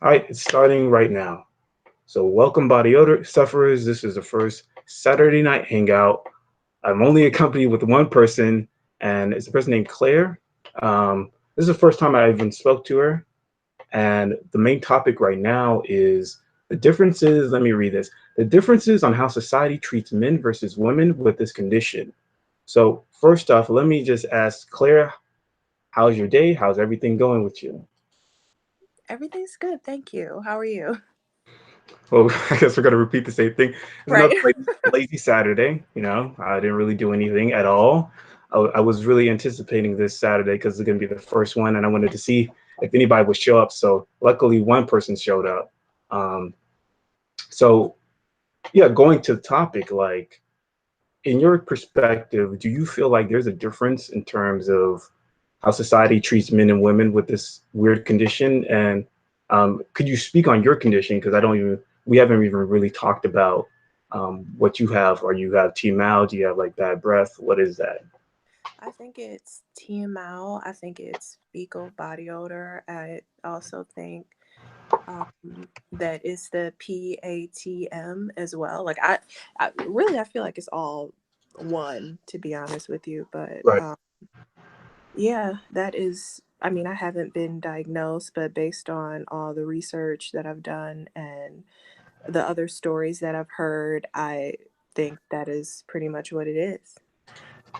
All right, it's starting right now. So, welcome, body odor sufferers. This is the first Saturday night hangout. I'm only accompanied with one person, and it's a person named Claire. This is the first time I even spoke to her, and the main topic right now is the differences. Let me read this: the differences on how society treats men versus women with this condition. So, first off, let me just ask Claire, how's your day? How's everything going with you? Everything's good, thank you. How are you? Well, I guess we're gonna repeat the same thing. It's Right. another lazy Saturday. I didn't really do anything at all. I was really anticipating this Saturday because it's gonna be the first one, and I wanted to see if anybody would show up. So luckily, one person showed up. Um, so yeah, going to the topic, like in your perspective, do you feel like there's a difference in terms of how society treats men and women with this weird condition? And could you speak on your condition? Because I don't even, we haven't even really talked about what you have. Or you have TMAO? Do you have like bad breath? What is that? I think it's TML. I think it's fecal body odor. I also think that it's the PATM as well. I feel like it's all one, to be honest with you. But Right. yeah, that is. I mean, I haven't been diagnosed, but based on all the research that I've done and the other stories that I've heard, I think that is pretty much what it is.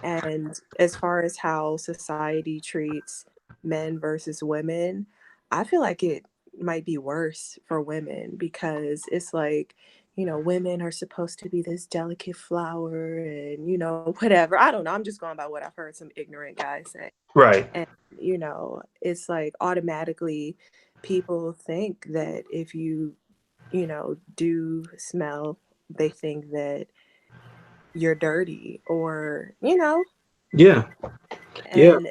And as far as how society treats men versus women, I feel like it might be worse for women because it's like, women are supposed to be this delicate flower and, whatever. I don't know. I'm just going by what I've heard some ignorant guys say. Right. And, it's like automatically people think that if you, do smell, they think that you're dirty or. Yeah. Yeah. And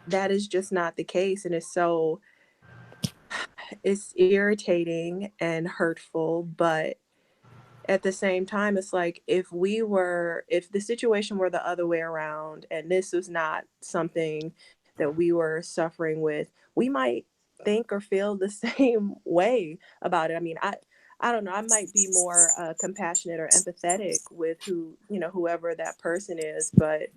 that is just not the case. And it's irritating and hurtful, but at the same time, it's like if the situation were the other way around and this was not something that we were suffering with, we might think or feel the same way about it. I mean, I don't know. I might be more compassionate or empathetic with whoever that person is, but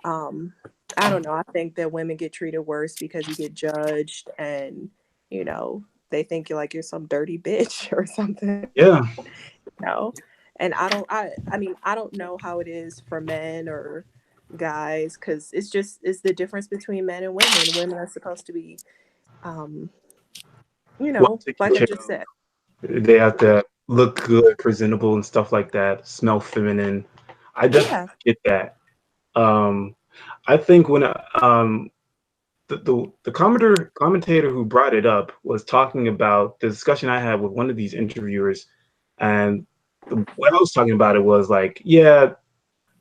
um, I don't know. I think that women get treated worse because you get judged and, you know, they think you're some dirty bitch or something, Yeah. you know. And I don't know how it is for men or guys cuz it's the difference between men and women. Women are supposed to be um, Well taken like I care just of. said. They have to look good, presentable, and stuff like that. Smell feminine. I definitely Yeah. get that. Um, I think when the commentator who brought it up was talking about the discussion I had with one of these interviewers, and what I was talking about it was like, yeah,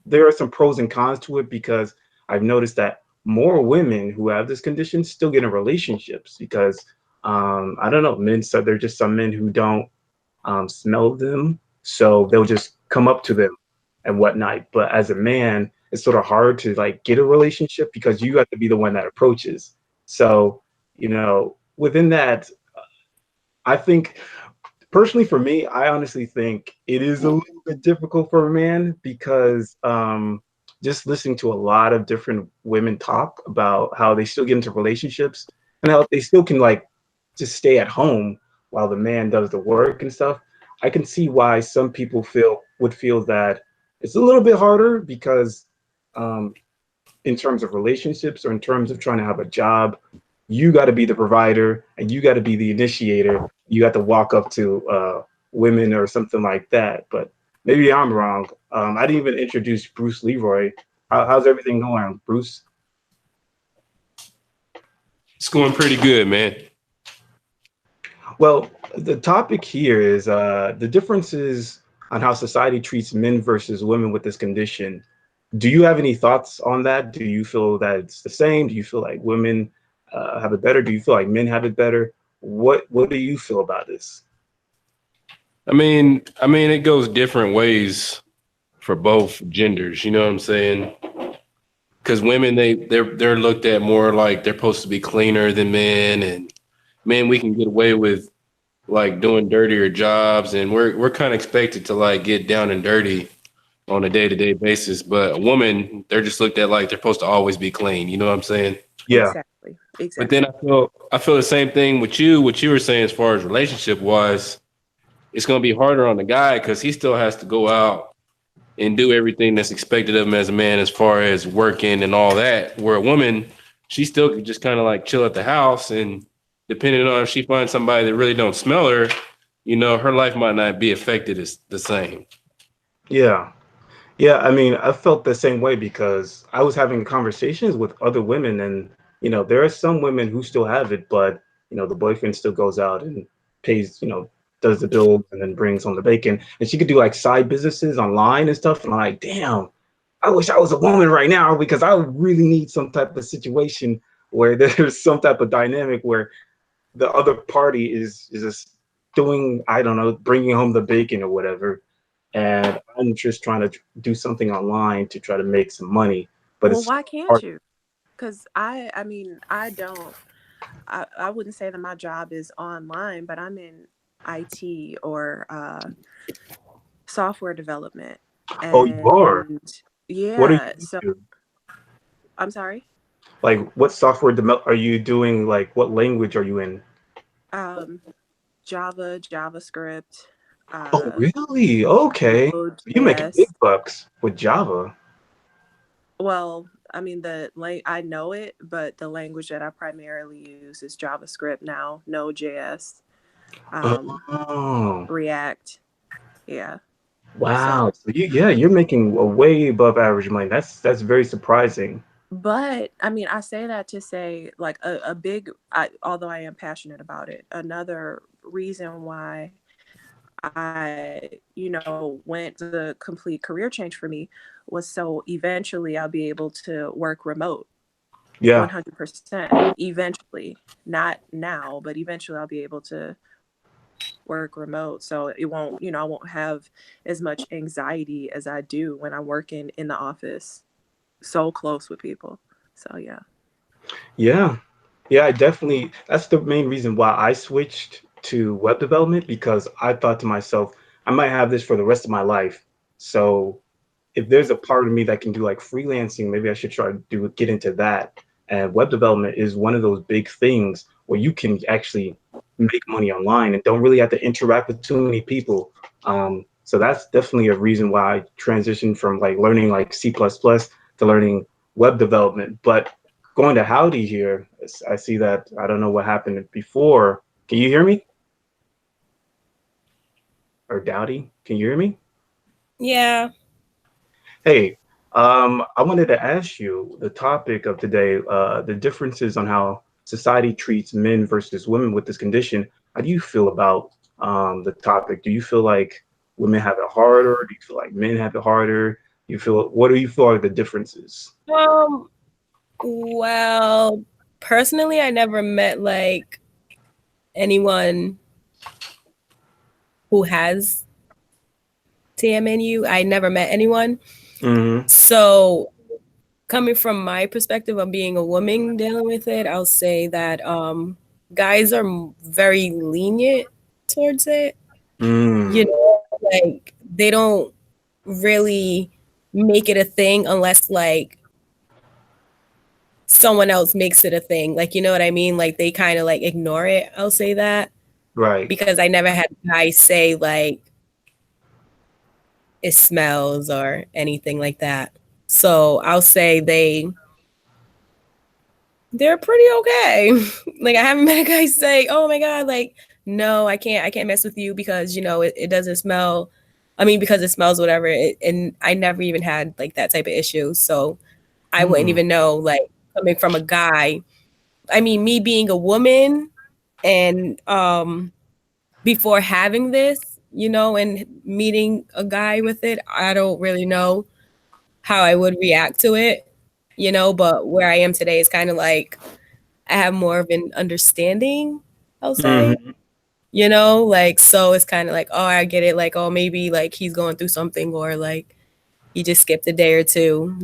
there are some pros and cons to it because I've noticed that more women who have this condition still get in relationships because I don't know, men. So there are just some men who don't smell them, so they'll just come up to them and whatnot. But as a man, it's sort of hard to like get a relationship because you have to be the one that approaches. So, within that, I think personally for me, I honestly think it is a little bit difficult for a man because just listening to a lot of different women talk about how they still get into relationships and how they still can like just stay at home while the man does the work and stuff. I can see why some people feel that it's a little bit harder because um, in terms of relationships or in terms of trying to have a job, you got to be the provider and you got to be the initiator. You got to walk up to women or something like that. But maybe I'm wrong. I didn't even introduce Bruce Leroy. How's everything going, Bruce? It's going pretty good, man. Well, the topic here is the differences on how society treats men versus women with this condition. Do you have any thoughts on that? Do you feel that it's the same? Do you feel like women have it better? Do you feel like men have it better? What do you feel about this? I mean, it goes different ways for both genders. You know what I'm saying? Because women, they're looked at more like they're supposed to be cleaner than men, and men, we can get away with like doing dirtier jobs, and we're kind of expected to like get down and dirty on a day-to-day basis. But a woman, they're just looked at like they're supposed to always be clean. You know what I'm saying? Yeah. Exactly. But then I feel the same thing with you. What you were saying as far as relationship wise, it's gonna be harder on the guy because he still has to go out and do everything that's expected of him as a man, as far as working and all that. Where a woman, she still could just kind of like chill at the house, and depending on if she finds somebody that really don't smell her, her life might not be affected as the same. Yeah. Yeah, I mean, I felt the same way because I was having conversations with other women, and there are some women who still have it, but the boyfriend still goes out and pays, does the bills and then brings home the bacon, and she could do like side businesses online and stuff. And I'm like, damn, I wish I was a woman right now because I really need some type of situation where there's some type of dynamic where the other party is just doing, I don't know, bringing home the bacon or whatever, and I'm just trying to do something online to try to make some money. But Well, it's why can't hard. you? Because I mean, I don't. I wouldn't say that my job is online, but I'm in IT or software development, Oh, you are. and What are you yeah. So into? I'm sorry. Like, what software are you doing? Like, what language are you in? Um, Java, JavaScript, Oh, uh, really? Okay. You making big Node.js. bucks with Java. Well, I mean I know it, but the language that I primarily use is JavaScript now, Node.js, um, Oh, React. Yeah. wow. So, So you're making a way above average money. That's very surprising. but I mean, I say that to say like a big, although I am passionate about it, another reason why went the complete career change for me was so eventually I'll be able to work remote Yeah. 100%. Eventually, not now, but eventually I'll be able to work remote. So it won't, I won't have as much anxiety as I do when I'm working in the office so close with people. So yeah. Yeah. Yeah, I definitely, that's the main reason why I switched to web development because I thought to myself, I might have this for the rest of my life. So if there's a part of me that can do like freelancing, maybe I should try to get into that. And web development is one of those big things where you can actually make money online and don't really have to interact with too many people. So that's definitely a reason why I transitioned from like learning like C++ to learning web development. But going to Howdy here, I see that I don't know what happened before. Can you hear me? Or Dowdy? Can you hear me? Yeah. Hey, I wanted to ask you the topic of today, the differences on how society treats men versus women with this condition. How do you feel about the topic? Do you feel like women have it harder? Do you feel like men have it harder? What do you feel are the differences? Um, well, personally, I never met like anyone who has TMNU. I never met anyone. Mm-hmm. So coming from my perspective of being a woman dealing with it, I'll say that guys are very lenient towards it. You Mm, know, like they don't really make it a thing unless like someone else makes it a thing. Like, you know what I mean? Like they kind of like ignore it. I'll say that right. because I never had guys say like it smells or anything like that. So I'll say they're pretty okay. Like I haven't met a guy say, "Oh my god, like no, I can't mess with you because it doesn't smell." I mean, because it smells whatever. And I never even had like that type of issue, so I wouldn't Mm, even know. Like coming from a guy, I mean, me being a woman and before having this, and meeting a guy with it, I don't really know how I would react to it, but where I am today is kind of like I have more of an understanding, I'll say. mhm. Like so it's kind of like, oh, I get it, like, oh, maybe like he's going through something or like he just skipped a day or two,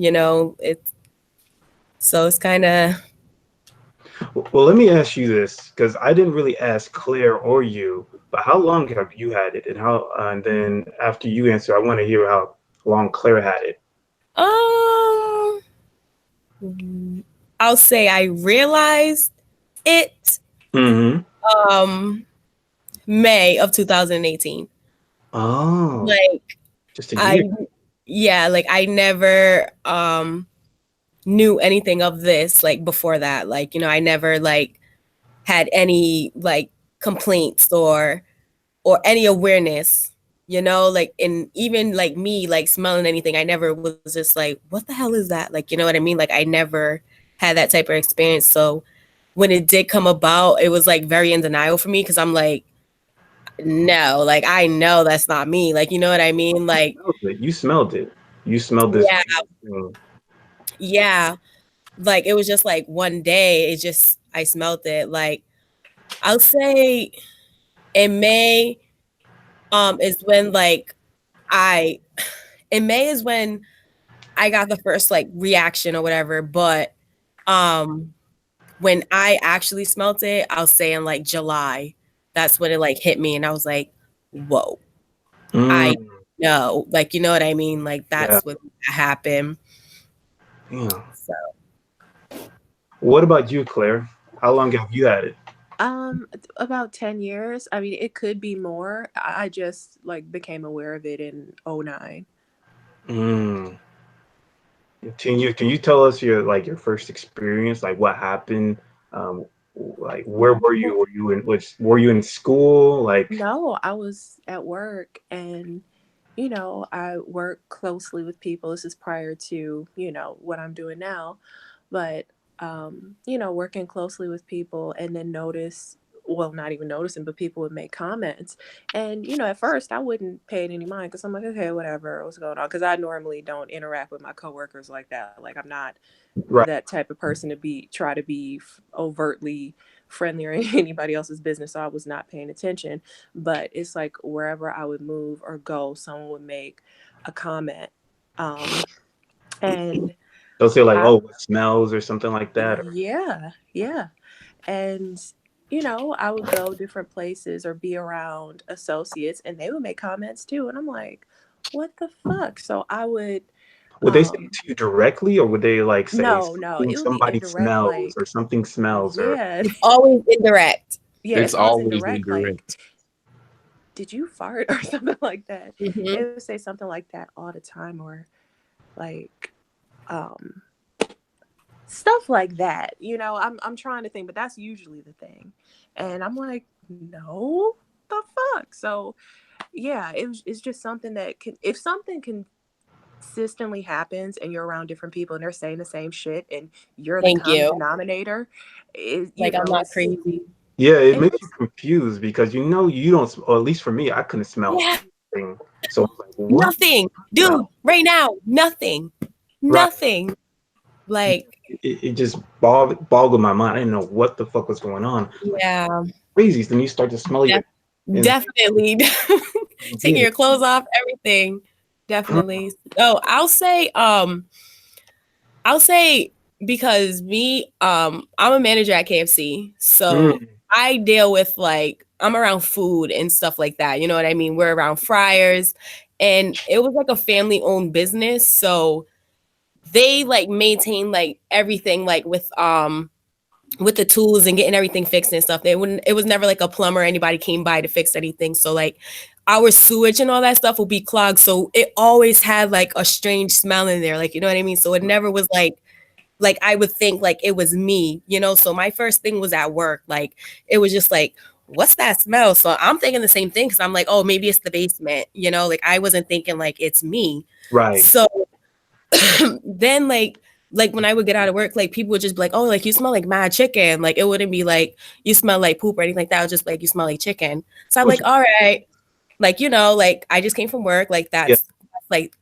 it's so it's kind of Well, let me ask you this, because I didn't really ask Claire or you, but how long have you had it, and how? And then after you answer, I want to hear how long Claire had it. Um, I'll say I realized it Mm-hmm. May of 2018. Oh, Like just a I year. yeah, like I never knew anything of this like before that. Like, you know, I never like had any like complaints or any awareness, you know, like, and even like me like smelling anything, I never was just like, what the hell is that? Like, you know what I mean? Like I never had that type of experience. So when it did come about, it was like very in denial for me because I'm like, no, like I know that's not me. Like, you know what I mean? Like, You smelled it. You smelled this. yeah, thing. yeah. Like it was just like one day, it just I smelled it. Like I'll say in May, is when like I in May is when I got the first like reaction or whatever. But when I actually smelt it, I'll say in like July, that's when it like hit me and I was like, whoa, I Mm, know. Like, you know what I mean? Like yeah. that's what happened. Yeah. So What about you, Claire? How long have you had it? About 10 years. I mean, it could be more. I just like became aware of it in '09. Mm. Can you tell us your first experience? Like what happened? Um, like where were you? Were you in school? Like No, I was at work and, I work closely with people. This is prior to, what I'm doing now. But, working closely with people and then well, not even noticing, but people would make comments. And, at first I wouldn't pay it any mind because I'm like, okay, whatever, what's going on? Because I normally don't interact with my coworkers like that. Like, I'm not right. that type of person to try to be overtly friendly or anybody else's business. So I was not paying attention. But it's like wherever I would move or go, someone would make a comment. And They'll say like, I, oh, it smells or something like that. Or, yeah, yeah. And, I would go different places or be around associates and they would make comments too. And I'm like, what the fuck? So I would they say it um, to you directly, or would they like say no, something it would be somebody indirect, smells or like, something smells or yeah, it's always indirect. yeah, It's it's always always indirect, like, indirect. did you fart or something like that? Mm-hmm. They would say something like that all the time, or like um stuff like that. I'm trying to think, but that's usually the thing. And I'm like, no, the fuck. So yeah, it's just something that can, if something consistently happens and you're around different people and they're saying the same shit and you're the Thank common you. denominator, Like I'm not crazy. yeah, it and makes you confused because you don't, or at least for me, I couldn't smell Yeah, anything. So I'm like, what nothing. Dude, smell? right now, nothing. Right. Nothing. Like, It just boggled my mind. I didn't know what the fuck was going on. Like yeah, crazy. Then you start to smell your and definitely. Taking yeah. your clothes off, everything. Definitely. So I'll say because I'm a manager at KFC. So Mm, I deal with like I'm around food and stuff like that. You know what I mean? We're around fryers and it was like a family owned business. So they like maintain like everything like with the tools and getting everything fixed and stuff. It was never like a plumber or anybody came by to fix anything. So like our sewage and all that stuff will be clogged. So it always had like a strange smell in there. Like, you know what I mean? So it never was like I would think like it was me, you know? So my first thing was at work. Like it was just like, what's that smell? So I'm thinking the same thing because I'm like, oh, maybe it's the basement, you know? Like I wasn't thinking like it's me. right. So then like when I would get out of work, like people would just be like, oh, like you smell like mad chicken. Like it wouldn't be like you smell like poop or anything like that. It was just like you smell like chicken. So I'm like, all right, like you know, like I just came from work, like Yeah. like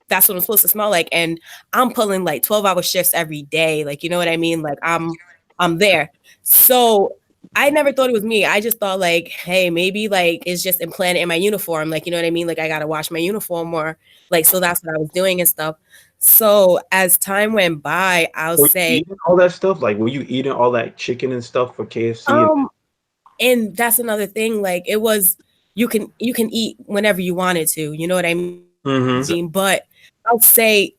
that's what I'm supposed to smell like. And I'm pulling like 12-hour shifts every day. Like, you know what I mean? Like I'm there. So I never thought it was me. I just thought like, hey, maybe like it's just implanted in my uniform. Like, you know what I mean? Like I gotta wash my uniform more. Like, so that's what I was doing and stuff. So as time went by, I'll Were you say, eating all that stuff? Like, were you eating all that chicken and stuff for KFC? and that's another thing. Like it was, you can eat whenever you wanted to. You know what I mean? Mm-hmm. But I'll say,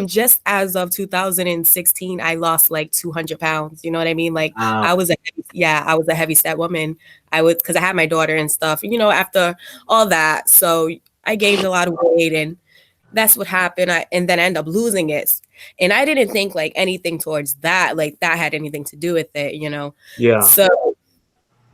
just as of 2016, I lost like 200 pounds. You know what I mean? Like I was I was a heavy set woman. I was, because I had my daughter and stuff. You know, after all that, so I gained a lot of weight, and that's what happened. And then I ended up losing it. And I didn't think like anything towards that, like that had anything to do with it, you know? Yeah. So,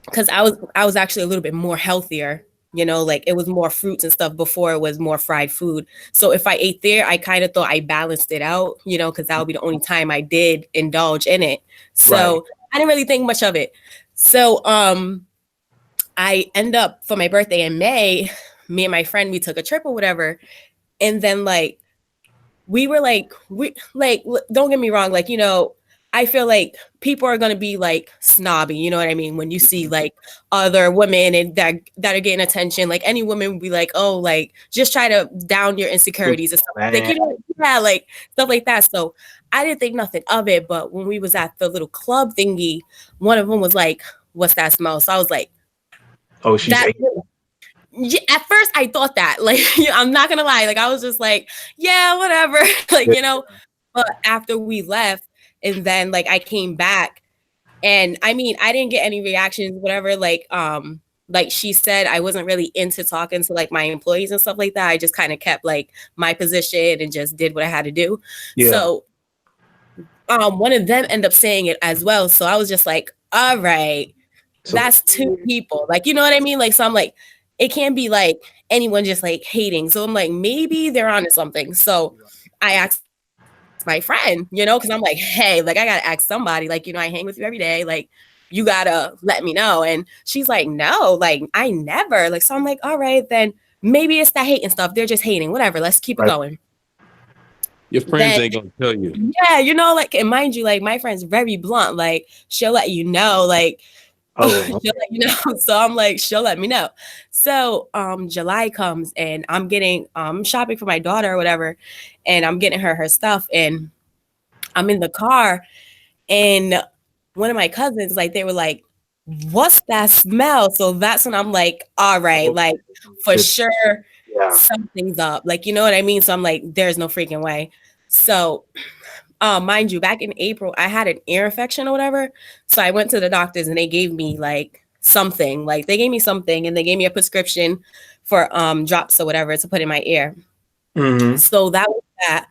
because I was actually a little bit more healthier, you know, like it was more fruits and stuff before it was more fried food. So if I ate there, I kind of thought I balanced it out, you know, because that would be the only time I did indulge in it. So I didn't really think much of it. So I end up, for my birthday in May, me and my friend, we took a trip or whatever. And then like we were like, don't get me wrong, like, you know, I feel like people are gonna be like snobby, you know what I mean? When you see like other women and that are getting attention, like any woman would be like, oh, like just try to down your insecurities and stuff. Like, you know, yeah, like stuff like that. So I didn't think nothing of it. But when we was at the little club thingy, one of them was like, what's that smell? So I was like, oh, she's yeah, at first I thought that, like, I'm not gonna lie, like I was just like, yeah, whatever, like, you know. But after we left, and then like I came back, and I mean, I didn't get any reactions, whatever. Like she said, I wasn't really into talking to like my employees and stuff like that. I just kind of kept like my position and just did what I had to do. Yeah. So one of them ended up saying it as well. So I was just like, all right, that's two people. Like, you know what I mean? Like, so I'm like, it can't be like anyone just like hating. So I'm like, maybe they're onto something. So I asked my friend, you know, because I'm like, hey, like I gotta ask somebody, like, you know, I hang with you every day, like you gotta let me know. And she's like, no, like I never, like, so I'm like, all right, then maybe it's that hating stuff, they're just hating, whatever, let's keep it going. Your friends ain't gonna tell you. Yeah, you know, like, and mind you, like my friend's very blunt, like she'll let you know, like she'll let you know. So I'm like, she'll let me know. So July comes and I'm getting shopping for my daughter or whatever, and I'm getting her stuff, and I'm in the car, and one of my cousins, like, they were like, what's that smell? So that's when I'm like, all right, like for sure something's up, like, you know what I mean? So I'm like, there's no freaking way. So mind you, back in April, I had an ear infection or whatever. So I went to the doctors and they gave me like something, like they gave me something, and they gave me a prescription for drops or whatever to put in my ear. Mm-hmm. So that was that.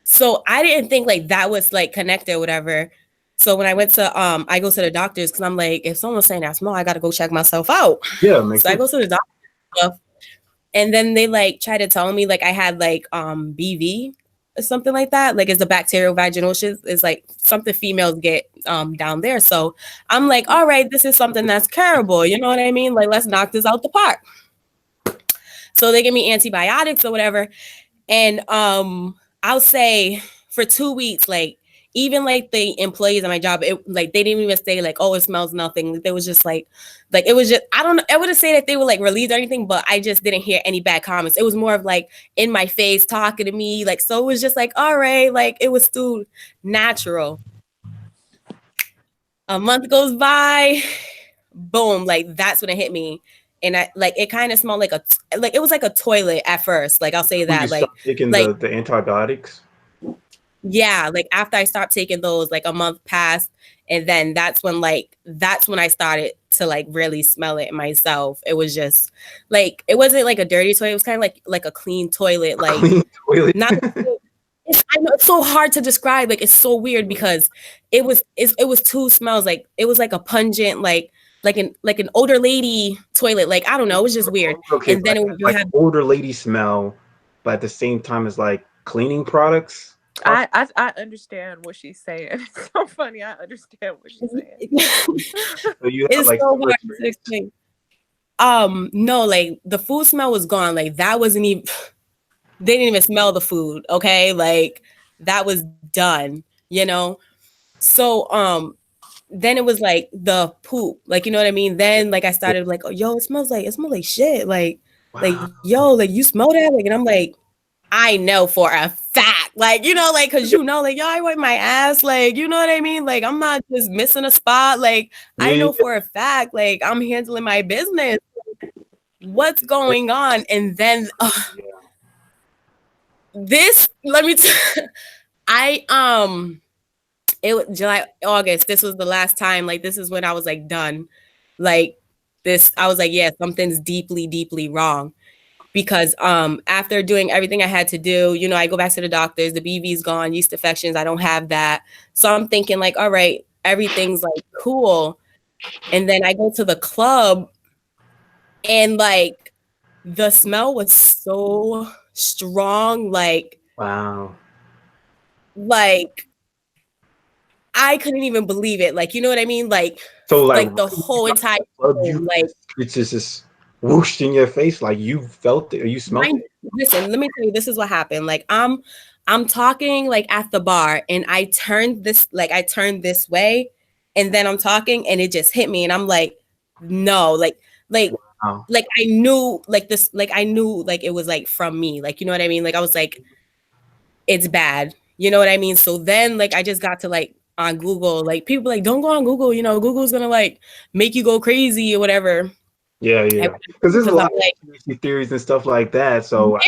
So I didn't think like that was like connected or whatever. So when I went to I go to the doctors because I'm like, if someone's saying that smell, I got to go check myself out. Yeah. So I go to the doctor, and then they like try to tell me like I had like BV or something like that. Like it's a bacterial vaginosis. It's like something females get down there. So I'm like, all right, this is something that's curable. You know what I mean? Like, let's knock this out the park. So they give me antibiotics or whatever. And I'll say for 2 weeks, like even like the employees at my job, it, like they didn't even say like, oh, it smells nothing. They was just like it was just, I don't know. I wouldn't say that they were like relieved or anything, but I just didn't hear any bad comments. It was more of like in my face talking to me. Like, so it was just like, all right, like it was still natural. A month goes by, boom, like that's when it hit me. And I like it kind of smelled like it was like a toilet at first. Like I'll say that, like taking the antibiotics. Yeah, like after I stopped taking those, like a month passed, and then that's when I started to like really smell it myself. It was just like, it wasn't like a dirty toilet. It was kind of like a clean toilet, like clean toilet. Not. I know it's so hard to describe. Like it's so weird because it was two smells. Like it was like a pungent, like an older lady toilet. Like I don't know. It was just weird. Okay, and then you have older lady smell, but at the same time, it's like cleaning products. I understand what she's saying. It's so funny. I understand what she's saying. So you have, it's like, so hard to explain. No, like the food smell was gone. Like that wasn't even. They didn't even smell the food. Okay, like that was done. You know. So then it was like the poop. Like you know what I mean. Then like I started like, oh, yo, it smells like shit. Like yo, like you smell that? Like, and I'm like, I know for a fact, like, you know, like, cause you know, like, yo, I wipe my ass, like, you know what I mean? Like, I'm not just missing a spot. Like, I know for a fact, like, I'm handling my business. What's going on? And then this, let me it was July, August. This was the last time. Like, this is when I was like done. Like this, I was like, yeah, something's deeply, deeply wrong. Because after doing everything I had to do, you know, I go back to the doctors, the BV's gone, yeast infections, I don't have that. So I'm thinking like, all right, everything's like cool. And then I go to the club and like the smell was so strong, like Wow. I couldn't even believe it. Like, you know what I mean? Like, So like the whole entire room, like it's just whooshed in your face, like you felt it or you smelled it. Listen, let me tell you, this is what happened. Like, I'm talking like at the bar, and I turned this way, and then I'm talking, and it just hit me, and I'm like, no, Wow. like I knew like this, like I knew like it was like from me, like, you know what I mean? Like I was like, it's bad, you know what I mean? So then like I just got to like on Google, like people like, don't go on Google, you know, Google's gonna like make you go crazy or whatever. Yeah, because there's a lot of conspiracy theories and stuff like that. So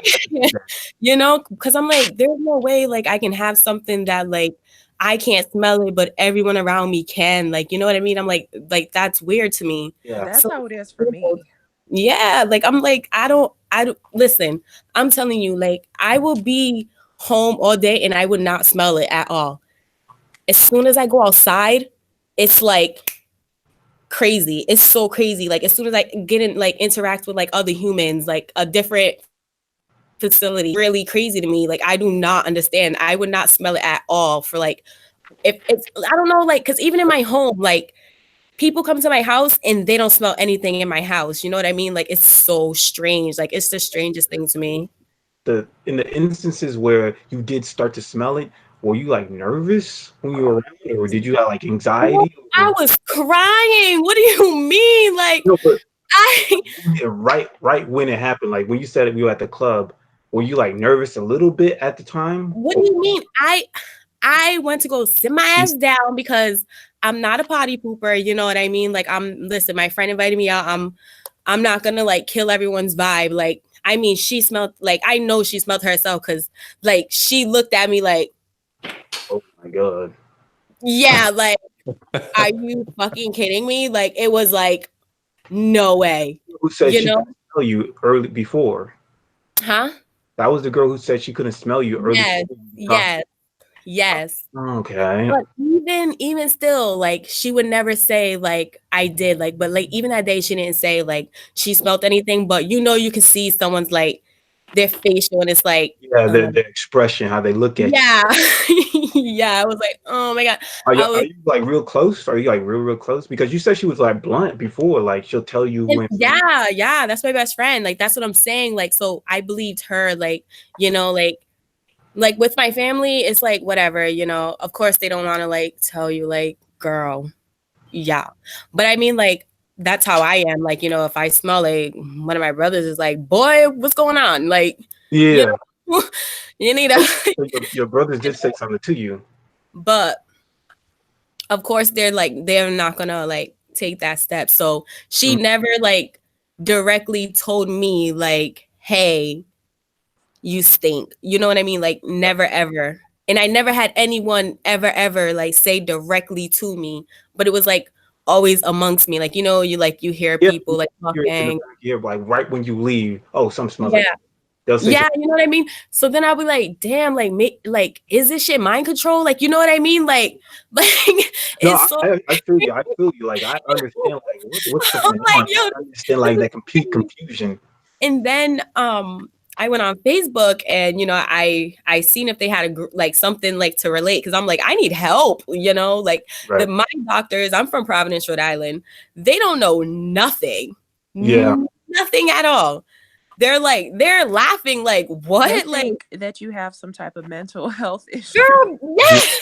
you know, because I'm like, there's no way like I can have something that like I can't smell it, but everyone around me can. Like, you know what I mean? I'm like that's weird to me. Yeah, That's how it is for me. Yeah, like I'm like, I don't listen, I'm telling you, like I will be home all day and I would not smell it at all. As soon as I go outside, it's like crazy. It's so crazy. Like as soon as I get in, like interact with like other humans, like a different facility, really crazy to me. Like I do not understand. I would not smell it at all for like, if it's, I don't know, like, because even in my home, like people come to my house and they don't smell anything in my house. You know what I mean? Like it's so strange. Like it's the strangest thing to me. In the instances where you did start to smell it, were you like nervous when you were around it, or did you have like anxiety? I was crying. What do you mean? Like No, but I right when it happened, like when you said we were at the club, were you like nervous a little bit at the time? What do you mean? I went to go sit my ass down because I'm not a potty pooper. You know what I mean? Like listen, my friend invited me out. I'm not gonna like kill everyone's vibe. Like, I mean, she smelled, like, I know she smelled herself because like she looked at me like, oh my God. Yeah, like, are you fucking kidding me? Like, it was like, no way. Who said you she know? couldn't smell you early before? Huh? That was the girl who said she couldn't smell you early. Yes. Okay. But even still, like she would never say like I did, like, but like even that day she didn't say like she smelled anything, but you know you can see someone's like their facial and it's like the expression, how they look at you. Yeah, I was like, oh my God. Are you like real close? Are you like real close? Because you said she was like blunt before, like she'll tell you when. Yeah, that's my best friend. Like that's what I'm saying. Like, so I believed her, like, you know, like with my family, it's like whatever, you know, of course they don't want to like tell you like, girl, yeah. But I mean, like, that's how I am. Like, you know, if I smell like one of my brothers is like, boy, what's going on? Like, yeah, you need a your brothers did say something to you. But of course they're not gonna like take that step. So she never like directly told me like, hey, you stink. You know what I mean? Like never ever. And I never had anyone ever like say directly to me, but it was like always amongst me. Like, you know, you hear people like talking. Yeah, like right when you leave. Oh, some smells Yeah. like they'll say Yeah, you know what I mean? So then I'll be like, damn, like is this shit mind control? Like, you know what I mean? Like no, it's so I feel you. I feel you. Like I understand like what's going on. like, yo, I understand like that complete confusion. And then I went on Facebook and, you know, I seen if they had like something like to relate because I'm like, I need help, you know, like my doctors, I'm from Providence, Rhode Island. They don't know nothing. Yeah. Nothing at all. They're laughing like, what? They like think that you have some type of mental health issue. Girl, yes.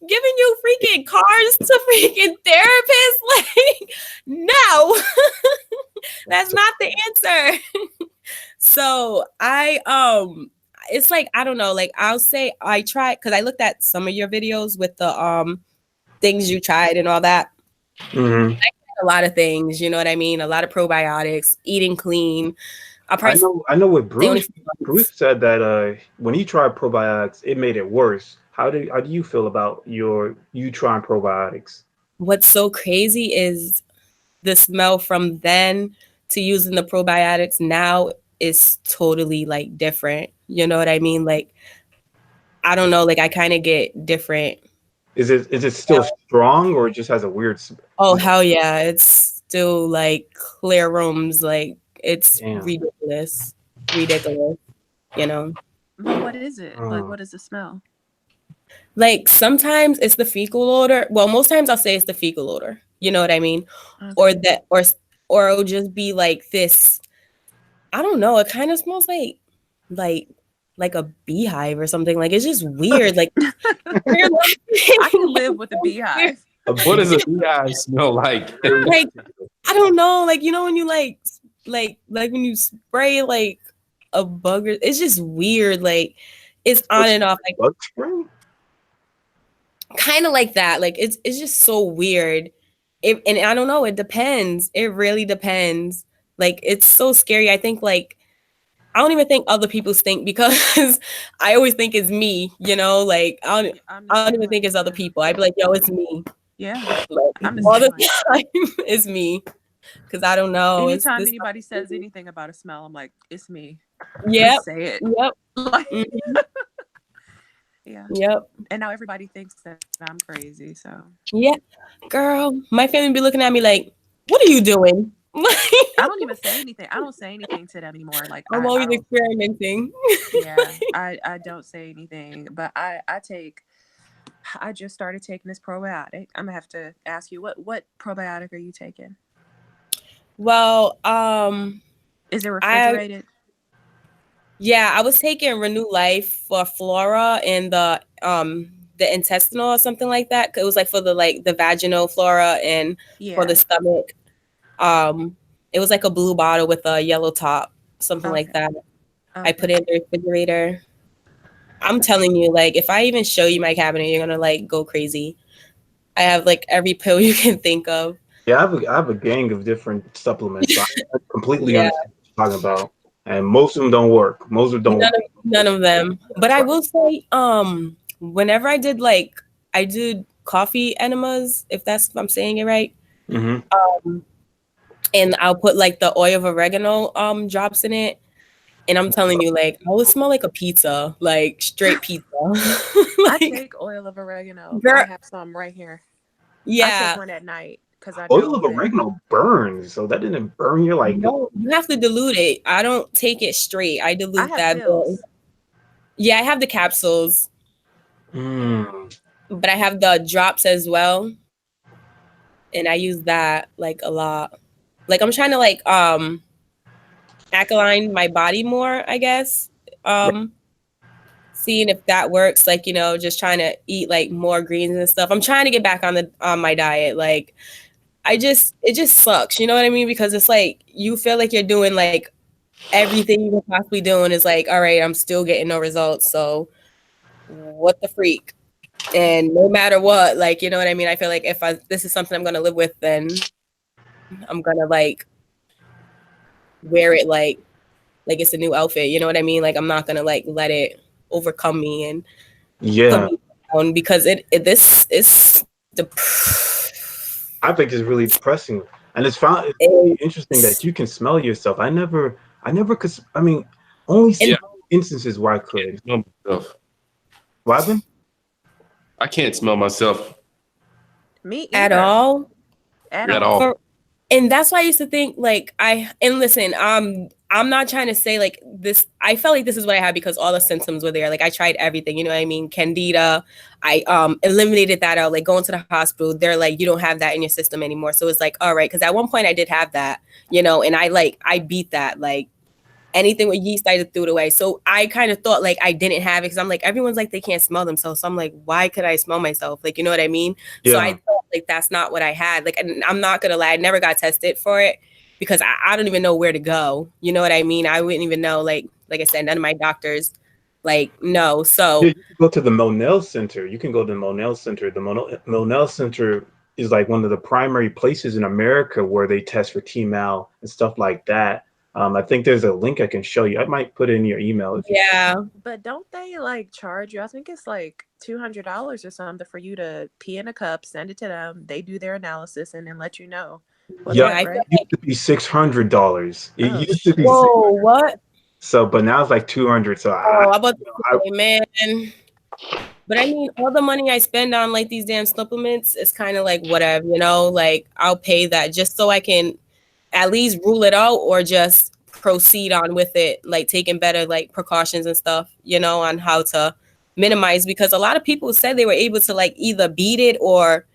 Giving you freaking cars to freaking therapists. Like, no. That's not the answer. So I it's like, I don't know, like I'll say I tried, because I looked at some of your videos with the things you tried and all that. Mm-hmm. A lot of things, you know what I mean? A lot of probiotics, eating clean. I know what Bruce Bruce. said that when he tried probiotics, it made it worse. How do you feel about you trying probiotics? What's so crazy is the smell from then to using the probiotics now is totally like different. You know what I mean? Like, I don't know, like I kind of get different. Is it still strong, or it just has a weird Oh, hell yeah. It's still like clear rooms. Like, it's Damn. ridiculous. Ridiculous, you know? But what is it? Like, what is the smell? Like, sometimes it's the fecal odor. Well, most times I'll say it's the fecal odor. You know what I mean? Okay. Or it'll just be like this. I don't know. It kind of smells like a beehive or something. Like, it's just weird. Like, I can live with a beehive. What does a beehive smell like? Like, I don't know. Like, you know, when you like when you spray like a bug, it's just weird. Like, it's on and off. Like, bug spray? Kind of like that. Like, it's just so weird. And I don't know. It depends. It really depends. Like, it's so scary. I think like, I don't even think other people stink, because I always think it's me, you know, like I don't even think it's other people. I'd be like, yo, it's me. Yeah. Like, all the time it's me, because I don't know. Anytime anybody says anything about a smell, I'm like, it's me. Yep. Just say it. Yep. Like, Mm-hmm. Yeah. Yep. And now everybody thinks that I'm crazy. So yeah, girl, my family be looking at me like, what are you doing? I don't even say anything. I don't say anything to them anymore. Like, I'm always experimenting. Yeah, I don't say anything, but I just started taking this probiotic. I'm gonna have to ask you, what probiotic are you taking? Well, is it refrigerated? Yeah, I was taking Renew Life for flora and the intestinal or something like that. It was like for the vaginal flora and for the stomach. It was like a blue bottle with a yellow top, something like that. Okay. I put it in the refrigerator. I'm telling you, like, if I even show you my cabinet, you're gonna like go crazy. I have like every pill you can think of. Yeah, I have a gang of different supplements. So I completely understand what you're talking about. And most of them don't work. None of them. But I will say, whenever I did coffee enemas, if I'm saying it right. Mm-hmm. And I'll put like the oil of oregano drops in it. And I'm telling you, like, I would smell like a pizza, like straight pizza. I take oil of oregano. Girl, I have some right here. Yeah. I take one at night. Oil of oregano burns, so that didn't burn you like. No, you have to dilute it. I don't take it straight. I dilute that. Yeah, I have the capsules. But I have the drops as well. And I use that like a lot. Like, I'm trying to like alkaline my body more, I guess. Seeing if that works, like, you know, just trying to eat like more greens and stuff. I'm trying to get back on my diet. Like, it just sucks, you know what I mean? Because it's like you feel like you're doing like everything you could possibly do, and it's like, all right, I'm still getting no results. So what the freak? And no matter what, like, you know what I mean? I feel like if this is something I'm gonna live with, then I'm gonna like wear it like it's a new outfit. You know what I mean? Like, I'm not gonna like let it overcome me and put me down, because this is the. I think it's really depressing, and it's really interesting that you can smell yourself. I never could. I mean, only instances where I could. What happened? I can't smell myself. Me either. At all. At all. And that's why I used to think like listen, I'm not trying to say like this. I felt like this is what I had because all the symptoms were there. Like, I tried everything, you know what I mean? Candida, I eliminated that out. Like, going to the hospital, they're like, you don't have that in your system anymore. So it's like, all right, because at one point I did have that, you know, and I beat that. Like, anything with yeast, I threw it away. So I kind of thought like I didn't have it, because I'm like, everyone's like they can't smell themselves. So I'm like, why could I smell myself? Like, you know what I mean? Yeah. So I thought like that's not what I had. Like, and I'm not gonna lie, I never got tested for it because I don't even know where to go. You know what I mean? I wouldn't even know. Like I said, none of my doctors Like, no. Yeah, So you can go to the Monell Center. You can go to the Monell Center. The Monell Center is like one of the primary places in America where they test for T-mal and stuff like that. I think there's a link I can show you. I might put it in your email if you. yeah. But don't they like charge you? I think it's like $200 or something for you to pee in a cup, send it to them. They do their analysis and then let you know what's Yeah, Yeah, up, I it feel right? used to be $600. It Oh used to be shit. whoa, what? so, but now it's like 200. So Oh, I'm about to I say, man. But I mean, all the money I spend on like these damn supplements is kind of like whatever, you know, like I'll pay that just so I can at least rule it out or just proceed on with it, like taking better like precautions and stuff, you know, on how to minimize, because a lot of people said they were able to like either beat it or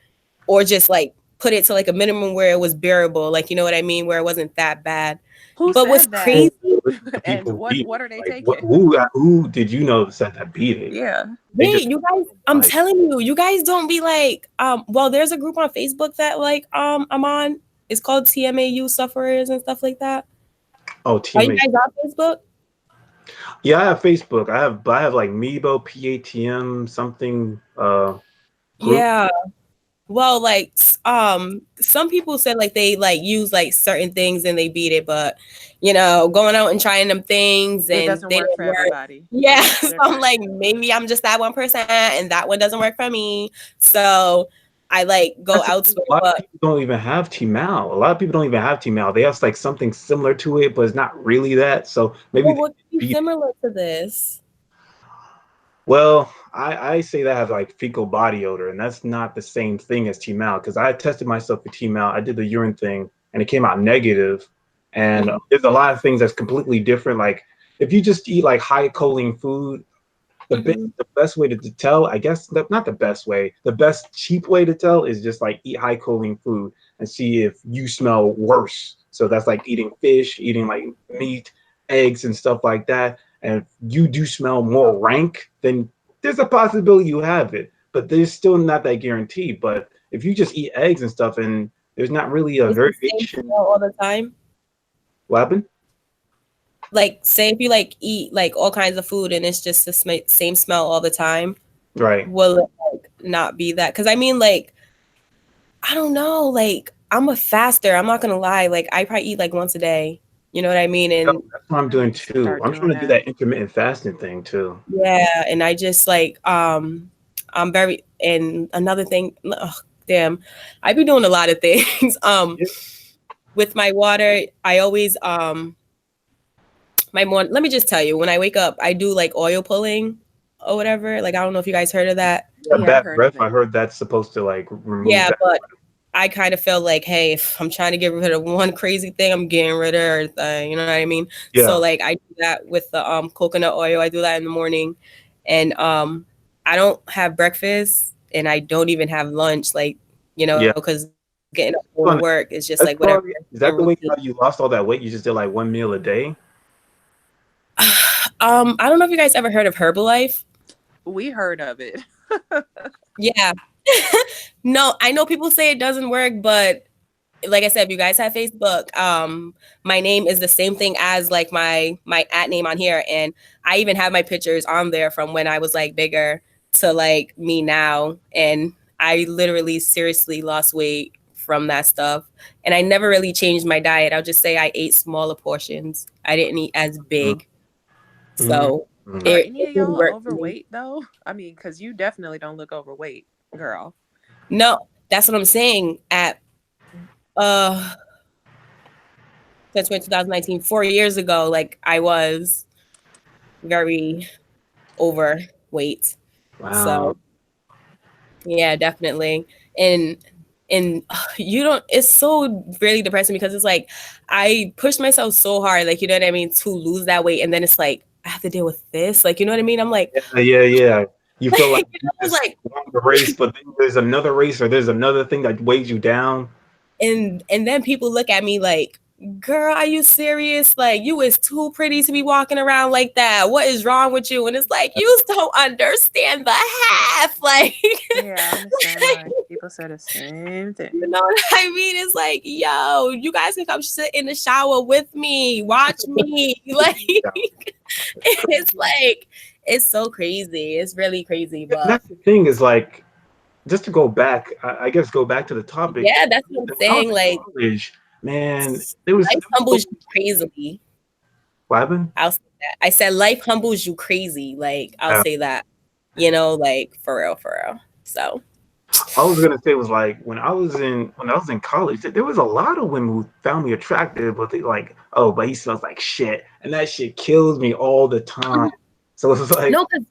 just like put it to like a minimum where it was bearable, like, you know what I mean, where it wasn't that bad. Who But what's said that? crazy, the And people beat what it. are they Like what? taking? Who did you know said that beat it? Yeah. They just wait, you guys, I'm like, telling you, you guys don't be like, well, there's a group on Facebook that like I'm on. It's called TMAU sufferers and stuff like that. oh, Are you teammates. guys on Facebook? Yeah, I have Facebook. I have like Meebo, PATM, something group. Yeah. Well, like some people said like they like use like certain things and they beat it, but you know, going out and trying them things It and doesn't they work don't for work. everybody. Yeah. It's So I'm different. like, maybe I'm just that 1% and that one doesn't work for me. So I like go That's the thing. elsewhere. A lot of But people don't even have T-mal. A lot of people don't even have T-mal. They have like something similar to it, but it's not really that. So maybe well, they what could be beat it. similar to this? Well, I say that has like fecal body odor, and that's not the same thing as T-mal because I tested myself for T-mal. I did the urine thing, and it came out negative. And Mhm. there's a lot of things that's completely different. Like if you just eat like high choline food, Mhm. the best way to tell, I guess, not the best way, the best cheap way to tell is just like eat high choline food and see if you smell worse. So that's like eating fish, eating like meat, eggs, and stuff like that. And if you do smell more rank, then there's a possibility you have it, but there's still not that guarantee. But if you just eat eggs and stuff and there's not really a It's the same variation, smell all the time. what happened? Like, say if you like eat like all kinds of food and it's just the same smell all the time, Right. will it like not be that? Because I mean, like, I don't know. Like, I'm a faster. I'm not gonna lie. Like, I probably eat like once a day. You know what I mean? And That's what I'm I doing need to too. start I'm doing trying to do that. that intermittent fasting thing too. yeah, and I just like I'm very, and another thing. Ugh, damn, I be doing a lot of things. Yeah. With my water, I always let me just tell you, when I wake up, I do like oil pulling or whatever. Like, I don't know if you guys heard of that. Yeah, Yeah, I've bad heard of breath. I it. heard that's supposed to like remove Yeah, that. but I kind of feel like, hey, if I'm trying to get rid of one crazy thing, I'm getting rid of everything. You know what I mean? So Yeah. like I do that with the coconut oil. I do that in the morning, and I don't have breakfast, and I don't even have lunch. Like, you know, Yeah. because getting up going to work is just That's like whatever probably, is your that the way routine. how you lost all that weight? You just did like one meal a day? I don't know if you guys ever heard of Herbalife. We heard of it. Yeah. No, I know people say it doesn't work, but like I said, if you guys have Facebook, my name is the same thing as like my at name on here, and I even have my pictures on there from when I was like bigger to like me now, and I literally seriously lost weight from that stuff, and I never really changed my diet. I'll just say I ate smaller portions. I didn't eat as big, so Mm-hmm. Are it any of didn't y'all work for me. overweight though? I mean, because you definitely don't look overweight, girl. No, that's what I'm saying. At uh since 2019, 4 years ago, like I was very overweight. Wow. So yeah, definitely. And you don't, it's so really depressing because it's like I pushed myself so hard, like, you know what I mean, to lose that weight, and then it's like I have to deal with this, like, you know what I mean? I'm like, Yeah. You feel like you you know, it's just like, won the race, but then there's another race or there's another thing that weighs you down. and then people look at me like, girl, are you serious? Like, you is too pretty to be walking around like that. What is wrong with you? And it's like, you don't understand the half. Like, Yeah, I'm the same way. People say the same thing. you know what I mean? It's like, yo, you guys can come sit in the shower with me, watch me. Like, Yeah. it's like, it's so crazy. It's really crazy. And But that's the thing is like, just to go back, I guess go back to the topic. yeah, that's what I'm When I was saying. in Like, college, man, there was life humbles you crazily. what happened? I'll say that. I said life humbles you crazy. Like, I'll Yeah. say that. You know, like for real, for real. So I was gonna say was like when I was in college, there was a lot of women who found me attractive, but they like, oh, but he smells like shit, and that shit kills me all the time. So it's like, no, because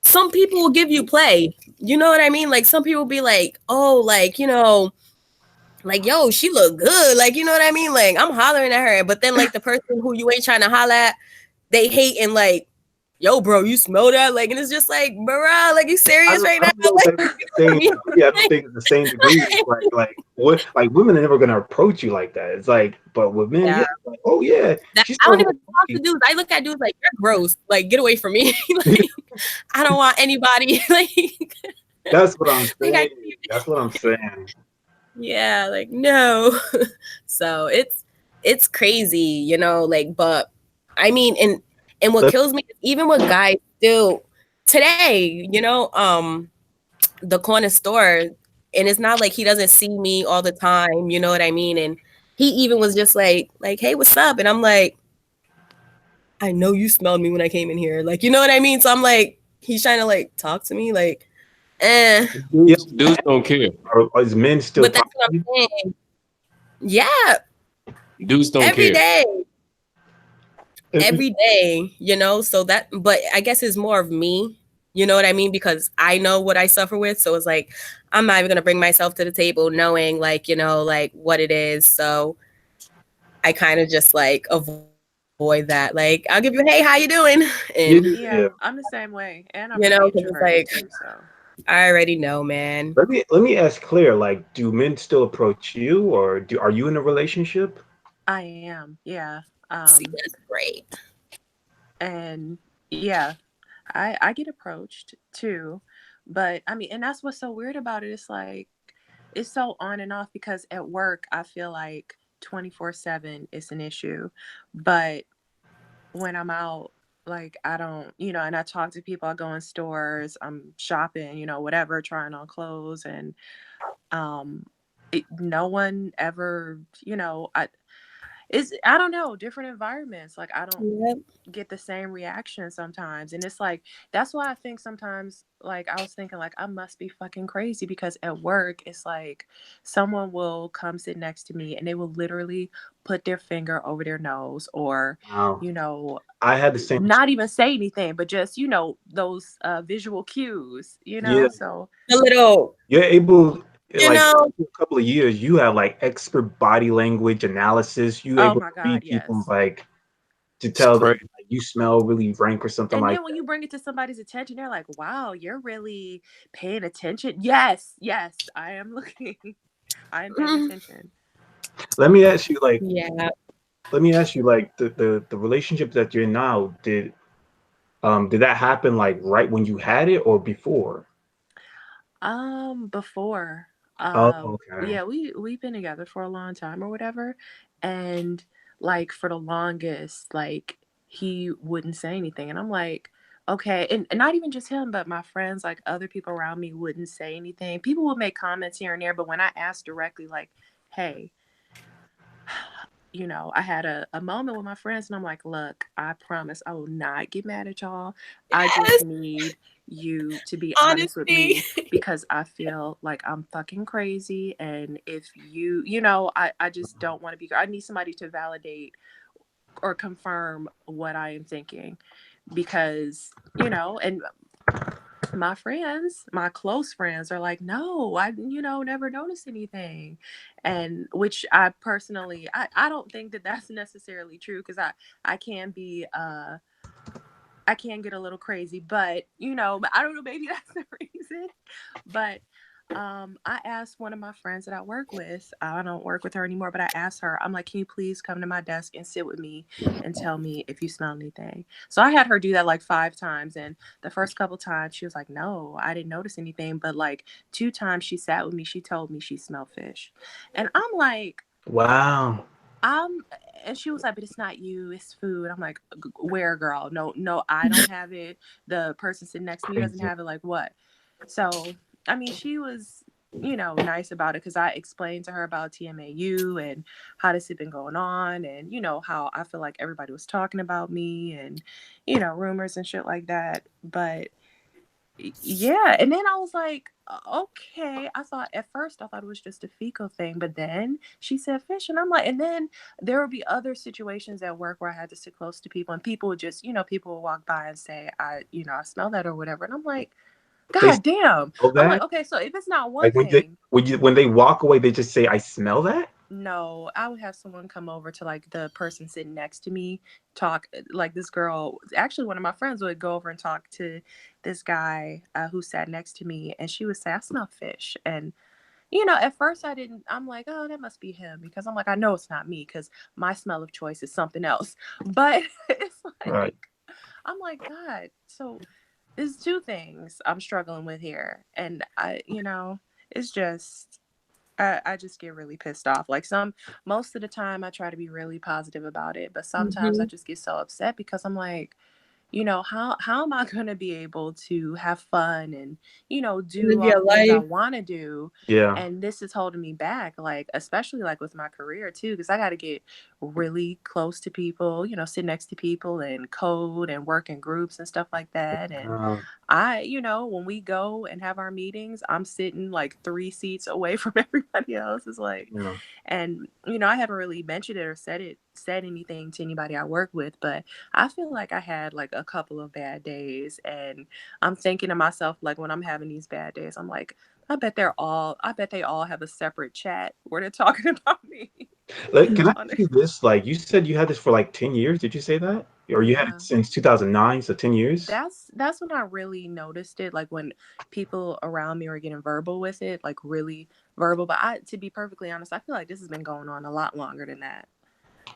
some people will give you play. You know what I mean? Like some people be like, oh, like, you know, like, yo, she look good. Like, you know what I mean? Like, I'm hollering at her. But then like the person who you ain't trying to holler at, they hate and like, yo, bro, you smell that? Like, and it's just like, bro, like, you serious right I now? don't know Like, if that's the same. Yeah, I don't think it's the same degree. Like what? Like women are never gonna approach you like that. It's like, but with men, yeah, like, oh yeah, that, she's I don't so even talk to dudes. I look at dudes like, you're gross. Like, get away from me. Like, I don't want anybody. Like, That's what I'm like saying. That's what I'm saying. yeah, like no. So it's crazy, you know, like, but I mean, and what kills me is even with guys still today, you know, the corner store, and it's not like he doesn't see me all the time, you know what I mean? And he even was just like, hey, what's up? And I'm like, I know you smelled me when I came in here. Like, you know what I mean? So I'm like, he's trying to like talk to me, like, Dudes don't care. Or is men still but that's talking what to you? I'm saying. Yeah, Dudes don't every care. day, you know. So that, but I guess it's more of me, you know what I mean? Because I know what I suffer with. So it's like, I'm not even gonna bring myself to the table knowing like, you know, like what it is. So I kind of just like avoid that. Like, I'll give you, hey, how you doing? And Yeah, I'm the same way, and I'm you know, really 'cause it's introverted like, too. So I already know, man. Let me ask Claire, like, do men still approach you, or are you in a relationship? I am, yeah. See, that's great. And yeah, I get approached too, but I mean, and that's what's so weird about it. It's like it's so on and off because at work I feel like 24/7 is an issue, but when I'm out, like I don't, and I talk to people, I go in stores, I'm shopping, whatever, trying on clothes, and um, no one ever, I don't know, different environments. Like I don't Yep. get the same reaction sometimes, and it's like that's why I think sometimes, like I was thinking like I must be fucking crazy because at work it's like someone will come sit next to me and they will literally put their finger over their nose or Wow. you know I had the same. not even say anything but just those visual cues, Yeah, so A little, you're able, you like, know, a couple of years, you have like expert body language analysis. You oh able to my god, read people yes. like to It's tell them crazy. like, you smell really rank or something And like then when you bring it to somebody's attention, they're like, wow, you're really paying attention. Yes, yes, I am looking. I am paying attention. that. Let me ask you, like, yeah. the relationship that you're in now, did that happen like right when you had it or before? Before, Oh, okay. yeah, we've been together for a long time or whatever, and like for the longest, like he wouldn't say anything, and I'm like, okay, and not even just him, but my friends, like other people around me, wouldn't say anything. People would make comments here and there, but when I asked directly, like, hey, I had a moment with my friends and I'm like, look, I promise I will not get mad at y'all. I just Yes, need you to be honest with honesty. me because I feel like I'm fucking crazy. And if I just don't want to be, I need somebody to validate or confirm what I am thinking because, and my friends, my close friends are like, no, I, never noticed anything. And which I personally, I don't think that that's necessarily true because I can be, I can get a little crazy, but, but I don't know, maybe that's the reason. But I asked one of my friends that I work with, I don't work with her anymore, but I asked her, I'm like, can you please come to my desk and sit with me and tell me if you smell anything? So I had her do that like 5 times. And the first couple times she was like, no, I didn't notice anything. But like 2 times she sat with me, she told me she smelled fish. And I'm like, Wow. I'm, and she was like, but it's not you, it's food. I'm like, where, girl? No, I don't have it. The person sitting next to me doesn't have it. Like, what? So, I mean, she was, nice about it because I explained to her about TMAU and how this had been going on, and, how I feel like everybody was talking about me and, rumors and shit like that. But yeah, and then I was like, okay. At first I thought it was just a fecal thing, but then she said fish, and I'm like, and then there would be other situations at work where I had to sit close to people, and people would just, people would walk by and say, I smell that or whatever, and I'm like, They God damn. smell I'm like, that? okay, so if it's not one Like thing, when they walk away, they just say, "I smell that." no, I would have someone come over to like the person sitting next to me, talk like this girl. Actually, one of my friends would go over and talk to this guy who sat next to me, and she would say, "I smell fish." And at first I didn't. I'm like, "Oh, that must be him," because I'm like, I know it's not me because my smell of choice is something else. But it's like, Right. I'm like, God, so there's two things I'm struggling with here, and it's just. I just get really pissed off. Like most of the time I try to be really positive about it, but sometimes I just get so upset because I'm like, how am I going to be able to have fun and, do Live all your the things I life. want to do? Yeah. And this is holding me back, like, especially like with my career too, because I got to get really close to people, sit next to people and code and work in groups and stuff like that. And Uh, when we go and have our meetings, I'm sitting like 3 seats away from everybody else. It's like, yeah. and I haven't really mentioned it or said anything to anybody I work with, but I feel like I had like a couple of bad days, and I'm thinking to myself, like, when I'm having these bad days, I'm like, I bet they all have a separate chat where they're talking about me. Like, can I On ask it. you this? Like, you said you had this for like 10 years. Did you say that? Or you had Yeah. it since 2009, so 10 years? That's when I really noticed it, like when people around me were getting verbal with it, like really verbal. But to be perfectly honest, I feel like this has been going on a lot longer than that.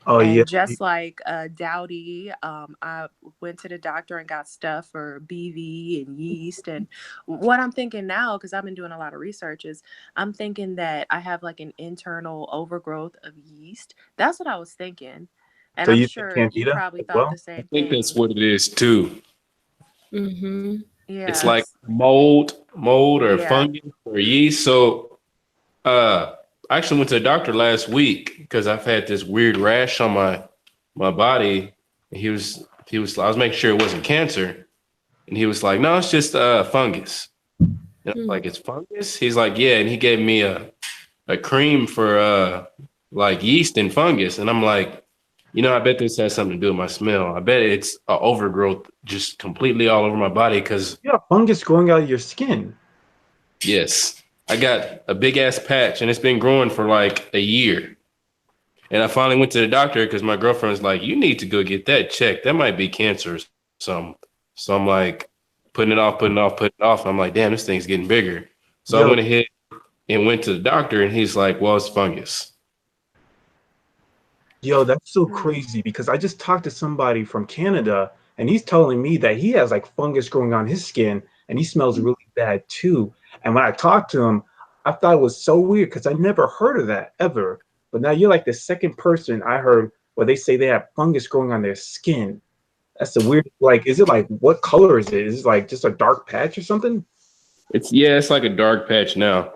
Oh, yeah. And just like Dowdy, I went to the doctor and got stuff for BV and yeast. And what I'm thinking now, because I've been doing a lot of research, is I'm thinking that I have like an internal overgrowth of yeast. That's what I was thinking. And So I'm you think sure you candida probably as thought well? the I same think that's thing. what it is too. Mm-hmm. It's Yeah. like mold or Yeah. fungus or yeast. So I actually went to the doctor last week because I've had this weird rash on my body. And I was making sure it wasn't cancer. And he was like, no, it's just fungus. And I'm like, it's fungus? He's like, yeah. And he gave me a cream for like yeast and fungus. And I'm like, I bet this has something to do with my smell. I bet it's a overgrowth just completely all over my body because You have fungus growing out of your skin. yes, I got a big ass patch and it's been growing for like a year. And I finally went to the doctor because my girlfriend's like, you need to go get that checked. That might be cancer or something. So I'm like, putting it off. And I'm like, damn, this thing's getting bigger. So I Yo, went ahead and went to the doctor and he's like, well, it's fungus. yo, that's so Hmm. crazy because I just talked to somebody from Canada and he's telling me that he has like fungus growing on his skin and he smells really bad too. And when I talked to him, I thought it was so weird because I never heard of that ever. But now you're like the second person I heard where they say they have fungus growing on their skin. That's the weird, like, is it like, what color is it? Is it like just a dark patch or something? It's like a dark patch now. Let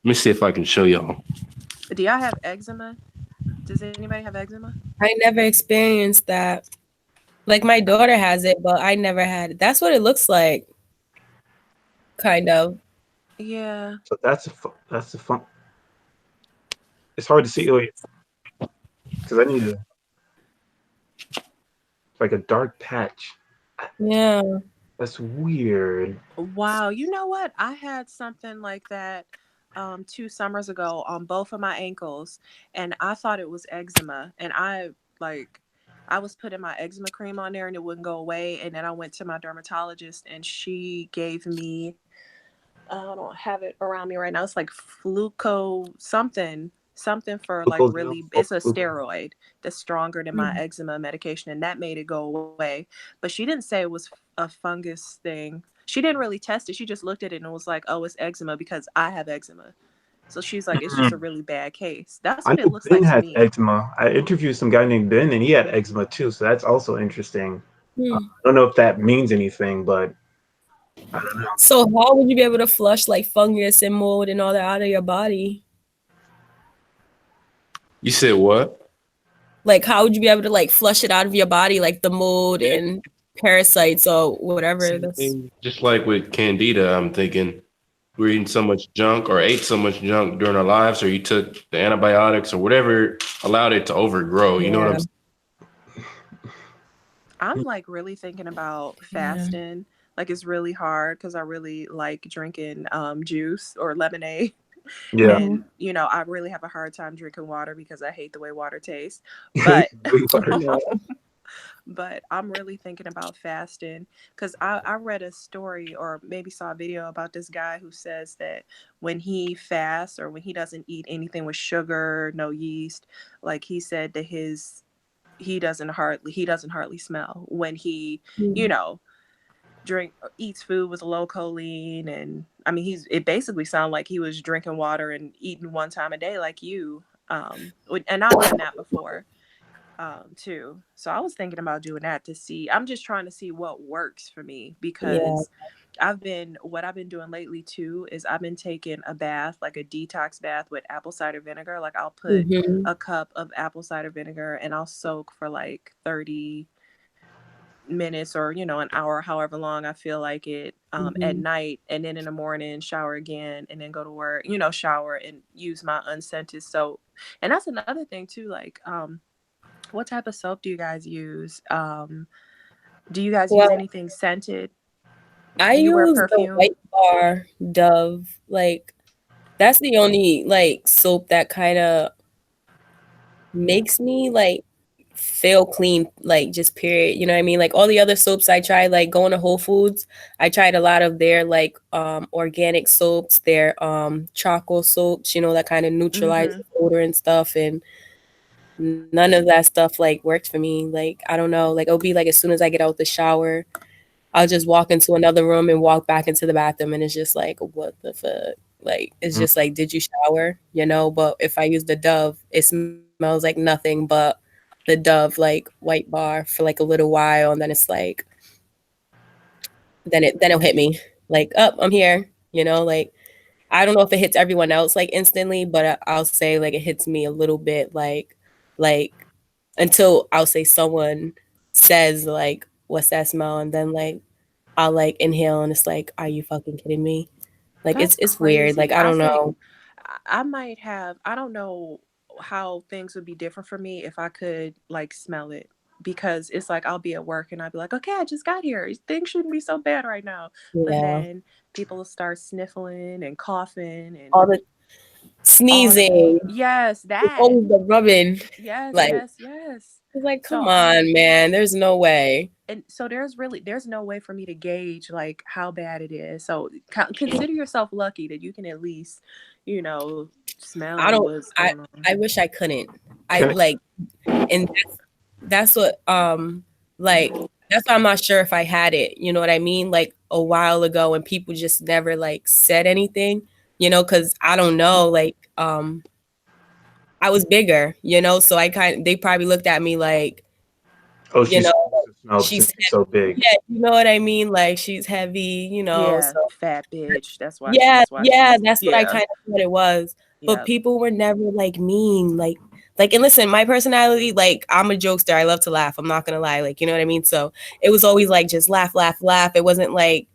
me see if I can show y'all. Do y'all have eczema? Does anybody have eczema? I never experienced that. Like my daughter has it, but I never had it. That's what it looks like, kind of. Yeah. So that's the fun. It's hard to see because I need to, like a dark patch. Yeah. That's weird. Wow. You know what? I had something like that 2 summers ago on both of my ankles, and I thought it was eczema. And I was putting my eczema cream on there and it wouldn't go away. And then I went to my dermatologist and she gave me, I don't have it around me right now. It's like fluco something for like Glucose, really, it's a glucose. steroid that's stronger than my eczema medication, and that made it go away. But she didn't say it was a fungus thing. She didn't really test it. She just looked at it and was like, oh, it's eczema because I have eczema. So she's like, it's just a really bad case. That's I what it know looks Ben like to has me. eczema. I interviewed some guy named Ben, and he had eczema too. So that's also interesting. I Hmm. don't know if that means anything, but I don't know. So how would you be able to flush like fungus and mold and all that out of your body? You said what? Like, how would you be able to like flush it out of your body, like the mold and parasites or whatever? That's Just like with candida, I'm thinking we're eating so much junk or ate so much junk during our lives, or you took the antibiotics or whatever allowed it to overgrow. You know what I'm yeah, saying? I'm like really thinking about yeah. fasting. Like it's really hard because I really like drinking juice or lemonade. Yeah. Mhm. And I really have a hard time drinking water because I hate the way water tastes. But Yeah. but I'm really thinking about fasting because I read a story or maybe saw a video about this guy who says that when he fasts or when he doesn't eat anything with sugar, no yeast, like he said that he doesn't hardly smell when he, you Mm. know, eats food with low choline. And I mean it basically sounded like he was drinking water and eating one time a day like you. And I've done that before too. So I was thinking about doing that to see. I'm just trying to see what works for me Yeah. because what I've been doing lately too is I've been taking a bath, like a detox bath with apple cider vinegar. Like I'll put Mhm. a cup of apple cider vinegar and I'll soak for like 30 minutes or an hour, however long I feel like it, at Mhm. night, and then in the morning shower again and then go to work, shower and use my unscented soap. And that's another thing too, like what type of soap do you guys use? Do you guys use Well, anything scented? I Do you wear use the perfume? White Bar Dove. Like that's the only like soap that kind of makes me like feel clean, like just period. You know what I mean? Like all the other soaps I tried, like going to Whole Foods, I tried a lot of their like organic soaps, their charcoal soaps, that kind of neutralizes Mm-hmm. odor and stuff, and none of that stuff like worked for me. Like I don't know, like it'll be like as soon as I get out the shower, I'll just walk into another room and walk back into the bathroom, and it's just like, what the fuck? Like, it's just like, did you shower? But if I use the Dove, it smells like nothing but the Dove, like white bar for like a little while, and then it's like, then it'll hit me, like, up, I'm here. Like I don't know if it hits everyone else like instantly, but I'll say like it hits me a little bit, like until I'll say someone says like, what's that smell? And then like I'll like inhale and it's like, are you fucking kidding me? Like That's it's weird. Like crazy. I I don't think know. I might have, I don't know how things would be different for me if I could like smell it, because it's like I'll be at work and I'll be like, okay, I just got here. Things shouldn't be so bad right now. But Yeah. then people will start sniffling and coughing and All the all that. sneezing. Yes, It's that. always the rubbing. Yes, Like yes, yes. it's like, So come I'm on, man. There's no way. and so there's no way for me to gauge like how bad it is. So consider yourself lucky that you can at least, you know, I smell don't what's I going on. I wish I couldn't. I Can like and that's what like that's why I'm not sure if I had it, you know what I mean? Like a while ago and people just never like said anything, because I don't know, like I was bigger, so they probably looked at me like, oh, you she's know, supposed to smell since she's she's so big. yeah, you know what I mean? Like she's heavy, Yeah, so fat bitch. yeah, That's why yeah, she's that's what I yeah. kind of thought it was. But Yep. people were never like mean, like, and listen, my personality, like, I'm a jokester. I love to laugh. I'm not gonna lie, like, you know what I mean. So it was always like just laugh, laugh, laugh. It wasn't like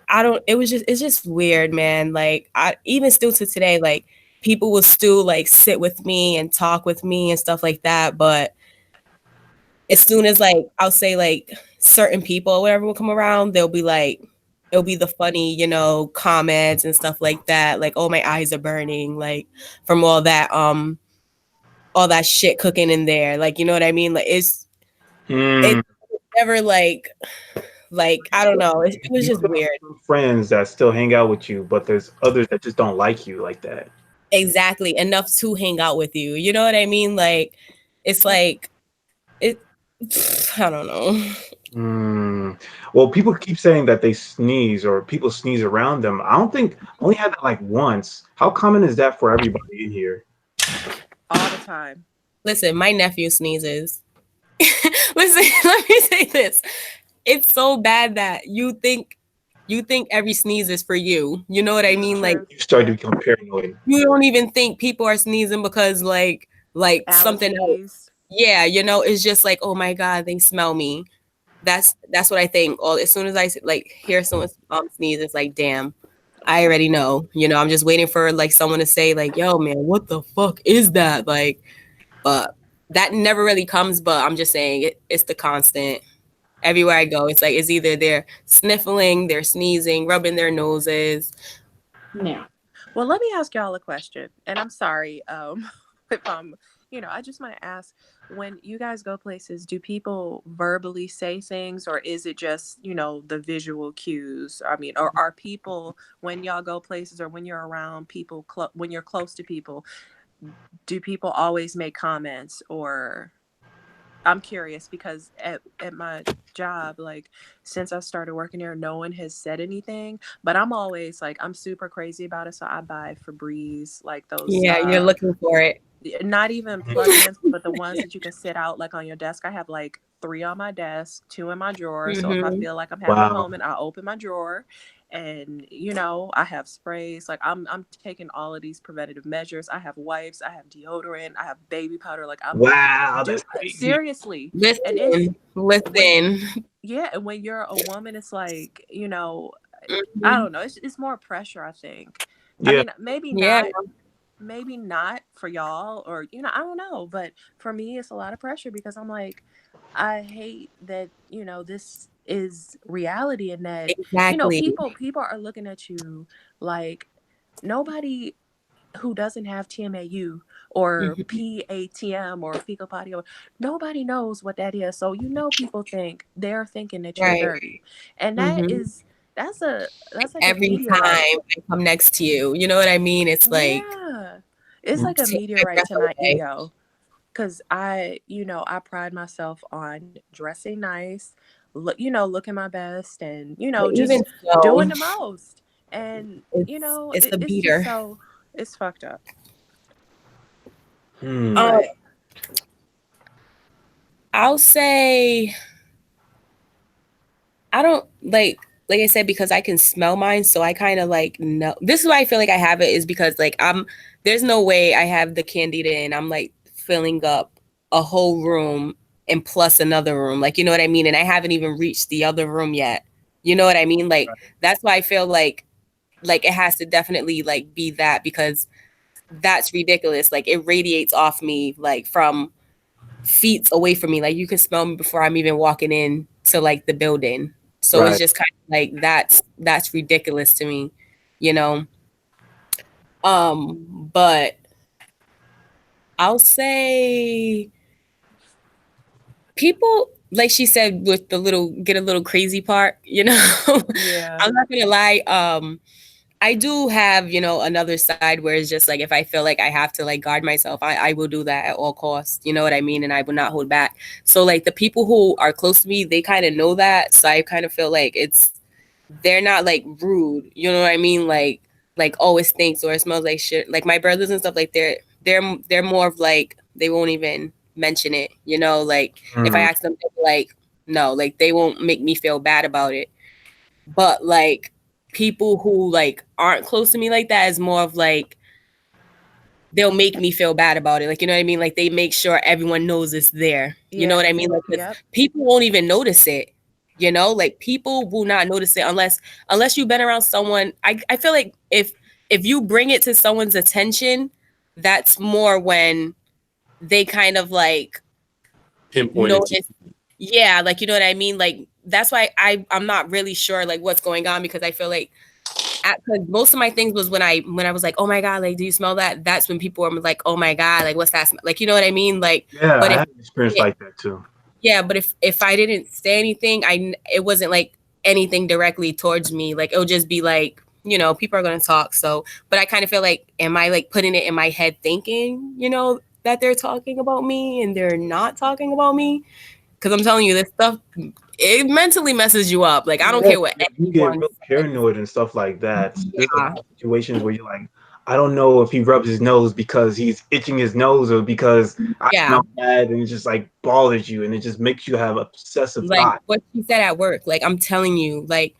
I don't. It was just it's just weird, man. Like I even still to today, like people will still like sit with me and talk with me and stuff like that. But as soon as like I'll say like certain people or whatever will come around, they'll be like, it'll be the funny, comments and stuff like that. Like, oh, my eyes are burning, like from all that shit cooking in there. Like, you know what I mean? Like Hmm. it's never like I don't know. It was You just still have weird. some friends that still hang out with you, but there's others that just don't like you like that. Exactly. Enough to hang out with you. You know what I mean? Like it's like it I don't know. Well, people keep saying that they sneeze or people sneeze around them. I don't think I only had that like once. How common is that for everybody in here? All the time. Listen, my nephew sneezes. Listen, let me say this. It's so bad that you think every sneeze is for you. You know what I mean? Like, You start to become paranoid. you don't even think people are sneezing because like something else. Allergies. Yeah, you know, it's just like, oh my God, they smell me. That's what I think. As soon as I like hear someone sneeze, it's like, damn, I already know. You know, I'm just waiting for like someone to say like, yo, man, what the fuck is that? Like, but that never really comes. But I'm just saying it's the constant. Everywhere I go, it's like it's either they're sniffling, they're sneezing, rubbing their noses. No. Well, let me ask y'all a question, and I'm sorry if I'm, I just want to ask, when you guys go places, do people verbally say things, or is it just, the visual cues? I mean, or are people, when y'all go places or when you're around people, when you're close to people, do people always make comments? Or I'm curious because at my job, like since I started working there, no one has said anything. But I'm always like, I'm super crazy about it. So I buy Febreze, like those Yeah, you're looking for it. not even plug-ins, but the ones that you can sit out like on your desk. I have like 3 on my desk, 2 in my drawer. So if I feel like I'm having a moment, I open my drawer. And I have sprays. Like I'm taking all of these preventative measures. I have wipes, I have deodorant, I have baby powder. Like I'm That's crazy. seriously. Listen, And listen. and when you're a woman, it's like, I don't know. It's more pressure, I think. Yeah. I mean, maybe not for y'all, or I don't know, but for me it's a lot of pressure because I'm like, I hate that this is reality, and that Exactly. people are looking at you like nobody who doesn't have TMAU or PATM or fecal potty, or nobody knows what that is. So people they're thinking that you're dirty, and that's like every a meteorite. time I come next to you. You know what I mean? It's like it's like a take my meteorite breath to my away. ego. Cause I pride myself on dressing nice, looking my best, and But just even so, doing the most. And it's a it's beater. just it's fucked up. I'll say I don't like I said, because I can smell mine, so I kind of like know. This is why I feel like I have it, is because like there's no way I have the candida and I'm like filling up a whole room and plus another room, like, you know what I mean? And I haven't even reached the other room yet. You know what I mean? Like that's why I feel like it has to definitely like be that, because that's ridiculous. Like it radiates off me like from feet away from me. Like you can smell me before I'm even walking in to like the building. So it's just kind of like that's ridiculous to me, but I'll say people, like she said, with the get a little crazy part, Yeah. I'm not gonna lie. I do have, another side where it's just like, if I feel like I have to like guard myself, I will do that at all costs. You know what I mean? And I will not hold back. So like the people who are close to me, they kind of know that. So I kind of feel like they're not like rude. You know what I mean? Like, oh, it stinks or it smells like shit. Like my brothers and stuff, like they're more of like, they won't even mention it. Like if I ask them, like, no, like they won't make me feel bad about it. But like, people who like aren't close to me like that is more of like, they'll make me feel bad about it. Like, you know what I mean? Like they make sure everyone knows it's there. You know what I mean? Like people won't even notice it. Like people will not notice it unless you've been around someone. I feel like if you bring it to someone's attention, that's more when they kind of like notice. Yeah, like, you know what I mean? Like that's why I'm not really sure like what's going on, because I feel like because most of my things was when I was like, oh my God, like, do you smell that? That's when people were like, oh my God, like, what's that smell? Like, you know what I mean? Like, but I had an experience like that too. Yeah, but if I didn't say anything, it wasn't like anything directly towards me. Like, it'll just be like, people are gonna talk. So, but I kind of feel like, am I like putting it in my head thinking, that they're talking about me and they're not talking about me? Because I'm telling you, this stuff it mentally messes you up. Like I don't Yeah, care what you get anyone real paranoid and stuff like that. So there's a yeah. lot of situations where you're like, I don't know if he rubs his nose because he's itching his nose or because I Yeah. smell bad, and it just like bothers you and it just makes you have obsessive Like thoughts. what she said at work. Like I'm telling you, like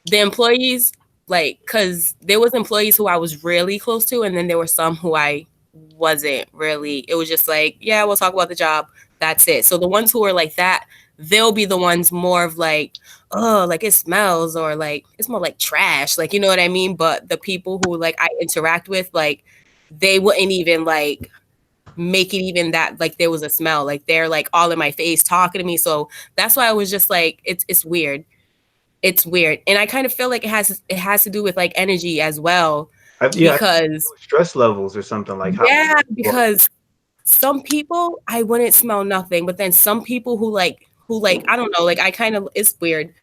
the employees, like, cause there was employees who I was really close to, and then there were some who I wasn't really. It was just like, yeah, we'll talk about the job. That's it. So the ones who are like that, they'll be the ones more of like, oh, like it smells, or like it's more like trash, like you know what I mean. But the people who like I interact with, like they wouldn't even like make it even that like there was a smell. Like they're like all in my face talking to me. So that's why I was just like, it's weird. It's weird. And I kind of feel like it has to do with like energy as well. Yeah, I think Because stress levels or something like how. yeah, because some people I wouldn't smell nothing, but then some people who like I don't know, like I kind of it's weird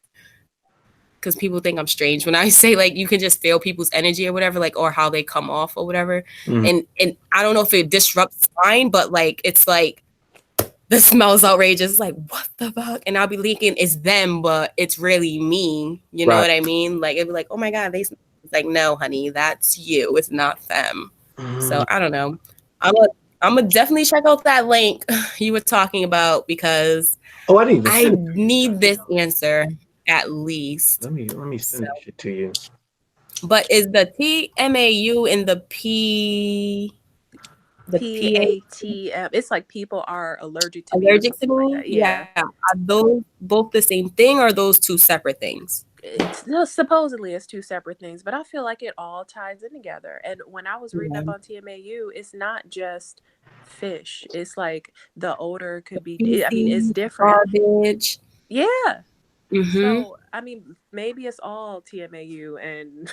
because people think I'm strange when I say like you can just feel people's energy or whatever, like or how they come off or whatever. Mhm. And I don't know if it disrupts mine, but like it's like the smell's outrageous. It's like, what the fuck? And I'll be thinking it's them, but it's really me. You know Right. what I mean? Like it'd be like, oh my God, they smell. It's like, no, honey, that's you. It's not them. So I don't know. I'm gonna definitely check out that link you were talking about because Oh, I didn't even I send it. need this answer at least. Let me So, send this shit to you. but is the TMAU and the PATM. It's like people are allergic to me or allergic to something like me? that. Yeah. Are those both the same thing or are those two separate things? Supposedly it's two separate things, but I feel like it all ties in together. And when I was reading up on TMAU, it's not just fish. It's like the odor could be, I mean, it's Feces, different. garbage. Yeah. Mm-hmm. So, I mean, maybe it's all TMAU and,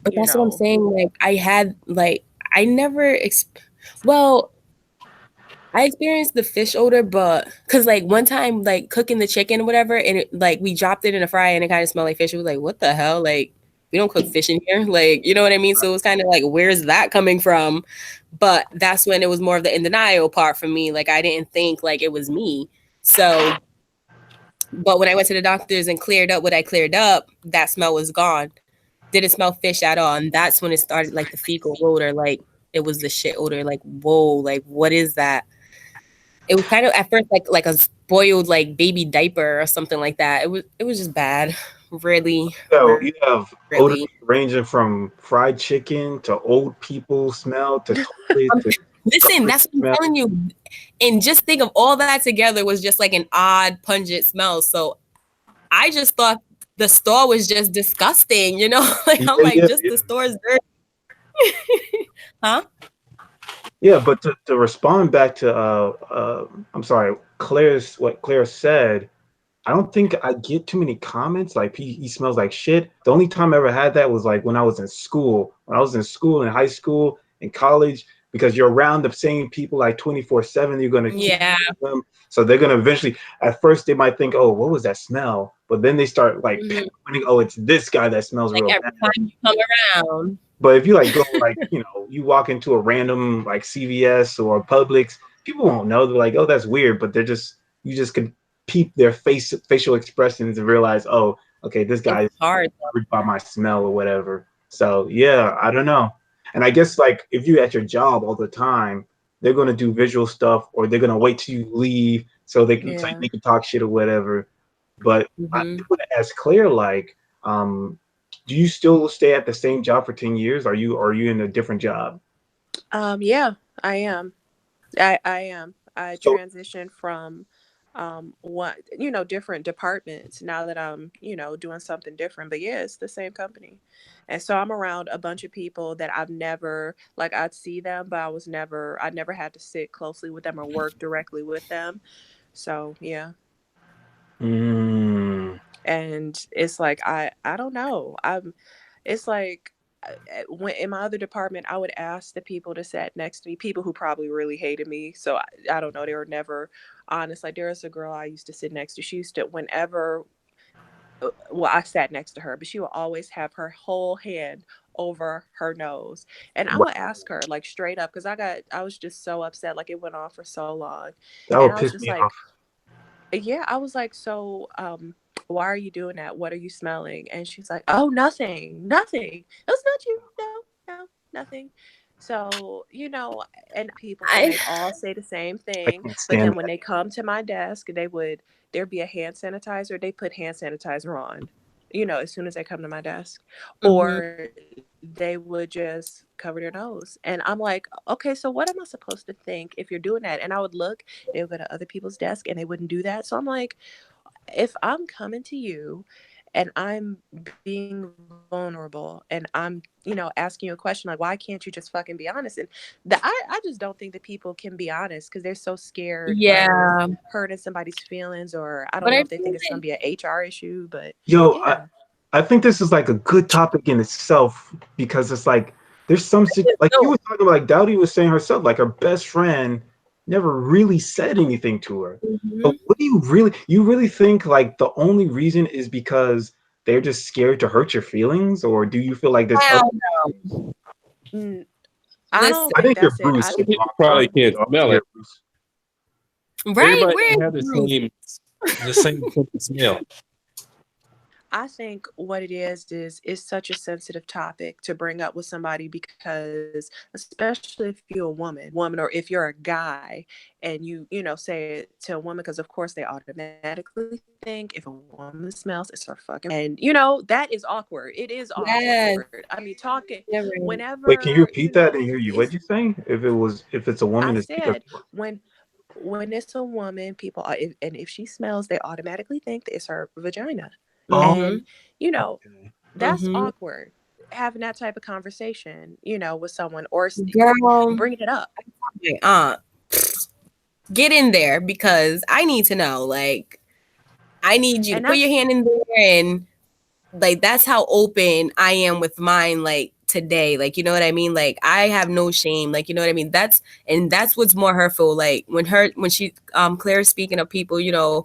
But you that's what I'm know. saying. Like I had like I never well, I experienced the fish odor, but because like one time, like cooking the chicken or whatever, and it, like we dropped it in a fry and it kind of smelled like fish. It was like, what the hell? Like we don't cook fish in here, like you know what I mean. So it was kind of like, where's that coming from? But that's when it was more of the in denial part for me. Like I didn't think like it was me. So, but when I went to the doctors and cleared up what I cleared up, that smell was gone. Didn't smell fish at all, and that's when it started like the fecal odor. Like it was the shit odor. Like whoa, like what is that? It was kind of at first like a spoiled like baby diaper or something like that. It was just bad. Really, So you have odors really. ranging from fried chicken to old people smell to toilet to Listen, garbage that's what I'm smell. telling you. And just think of all that together was just like an odd, pungent smell. So I just thought the store was just disgusting, you know? Like I'm Yeah, like, yeah, just yeah. the store's dirty. Huh? Yeah, but to respond back to I'm sorry, what Claire said, I don't think I get too many comments like he smells like shit. The only time I ever had that was like when I was in school. When I was in school, in high school, in college, because you're around the same people like 24/7, you're gonna keep Yeah. them. So they're gonna eventually at first they might think, oh, what was that smell? But then they start like Mhm. pinpointing, oh, it's this guy that smells Like real every bad. time you come around. But if you like go like, you walk into a random like CVS or Publix, people won't know. They're like, oh, that's weird, but you just can peep their facial expressions and realize, oh, okay, this guy It's is hard. worried by my smell or whatever. So yeah, I don't know. And I guess like if you at your job all the time, they're gonna do visual stuff or they're gonna wait till you leave so Yeah. they can talk shit or whatever. But I Mm-hmm. do want to ask Claire, like, do you still stay at the same job for 10 years? Are you in a different job? Yeah, I am. I am. I So transitioned from what different departments now that I'm doing something different, but yeah, it's the same company. And so I'm around a bunch of people that I've never, like, I'd see them, but I never had to sit closely with them or work directly with them. So yeah. mm, And it's like I don't know, it's like when in my other department I would ask the people to sit next to me, people who probably really hated me. So I don't know, they were never honest. Like there was a girl I used to sit next to, she used to, whenever well, I sat next to her, but she would always have her whole hand over her nose. And I would wow, ask her like straight up, because I was just so upset, like it went on for so long. that And would I was piss just me like, off. yeah, I was like, so why are you doing that? What are you smelling? And she's like, oh, nothing. It's not you. No, nothing. So, and people, and I they'd all say the same I thing. can't But stand then when they come to my desk, there'd be a hand sanitizer. They put hand sanitizer on, as soon as they come to my desk. Mhm. Or they would just cover their nose. And I'm like, okay, so what am I supposed to think if you're doing that? And I would look, they would go to other people's desk and they wouldn't do that. So I'm like, if I'm coming to you and I'm being vulnerable and I'm, asking you a question, like, why can't you just fucking be honest? And I just don't think that people can be honest because they're so scared of Yeah, hurting somebody's feelings, or I don't but know I if they feel think it's going to be an HR issue, but Yo, yeah. I think this is like a good topic in itself because it's like there's like you no. were talking about, like Dowdy was saying herself, like her best friend never really said anything to her. But Mhm. what do you really think like the only reason is because they're just scared to hurt your feelings, or do you feel like there's other Hell reasons? Mm, I Listen, don't I think think you're that's it. I Bruce. Some think people I'm probably gonna can't be honest smell here, it. Bruce. right? Everybody Where can is have Bruce? the same sense of smell. I think what it is such a sensitive topic to bring up with somebody because especially if you're a woman, or if you're a guy and say it to a woman, because of course they automatically think if a woman smells, it's her fucking, and that is awkward. It is Yes, awkward. I mean, talking you're right. Wait, can you whenever, repeat that? I didn't hear you. What'd it's you say? If it's a I woman, it's because said when it's a woman, people and if she smells, they automatically think that it's her vagina. oh, And Mhm. okay. that's Mhm. awkward, having that type of conversation, with someone, or Girl, bringing it up. my aunt, get in there because I need to know. Like, I need you to And put your that's hand in there, and like that's how open I am with mine. Like today, like you know what I mean. Like I have no shame. Like you know what I mean. That's what's more hurtful. Like when she Claire is speaking of people,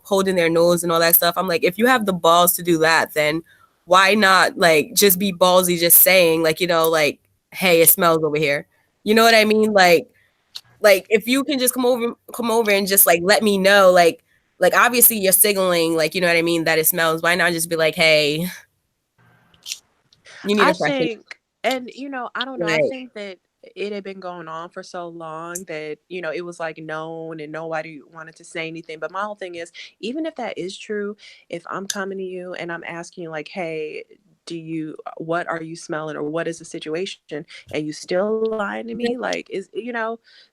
holding their nose and all that stuff. I'm like, if you have the balls to do that, then why not like just be ballsy, just saying like like, hey, it smells over here. You know what I mean? Like if you can just come over and just like let me know, like obviously you're signaling, like you know what I mean, that it smells. Why not just be like, hey, you need I a freshen. think, and I don't know, I Right. think that it had been going on for so long that it was like known and nobody wanted to say anything. But my whole thing is, even if that is true, if I'm coming to you and I'm asking you like, hey, what are you smelling, or what is the situation, and you still lying to me, like, is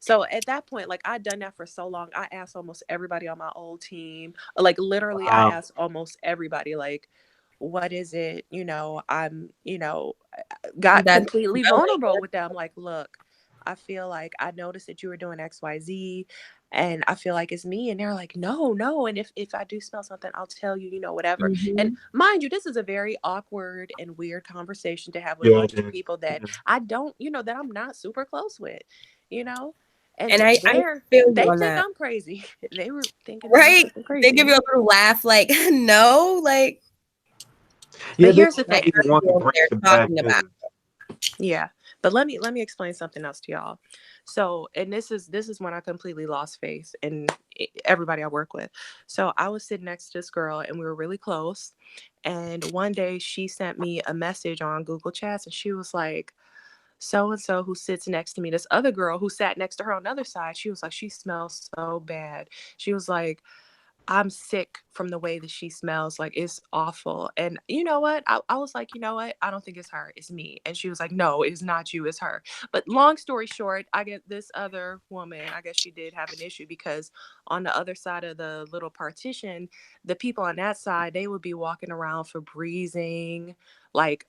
so at that point, like, I'd done that for so long. I asked almost everybody on my old team, like literally I Wow. asked almost everybody, like, what is it, I'm got That's completely smelling. vulnerable with them, like, look, I feel like I noticed that you were doing XYZ, and I feel like it's me. And they're like, no, and if I do smell something, I'll tell you, whatever. And Mhm. mind you, this is a very awkward and weird conversation to have with a Yeah, it bunch of is. people that Yeah. I don't, that I'm not super close with, you know and And I feel you they on think that. I'm crazy. They were thinking that I'm Right? fucking They give crazy. you a little laugh, like, no, like Yeah, But they here's the I thing. always want to know what bring they're the bad talking about. news. Yeah. But let me explain something else to y'all. So, and this is when I completely lost faith in everybody I work with. So, I was sitting next to this girl and we were really close. And one day she sent me a message on Google Chats and she was like, so and so who sits next to me, this other girl who sat next to her on the other side, she was like, she smells so bad. She was like, I'm sick from the way that she smells. Like, it's awful. And you know what? I was like, you know what? I don't think it's her. It's me. And she was like, no, it's not you. It's her. But long story short, I get this other woman. I guess she did have an issue because on the other side of the little partition, the people on that side, they would be walking around Febrezing, like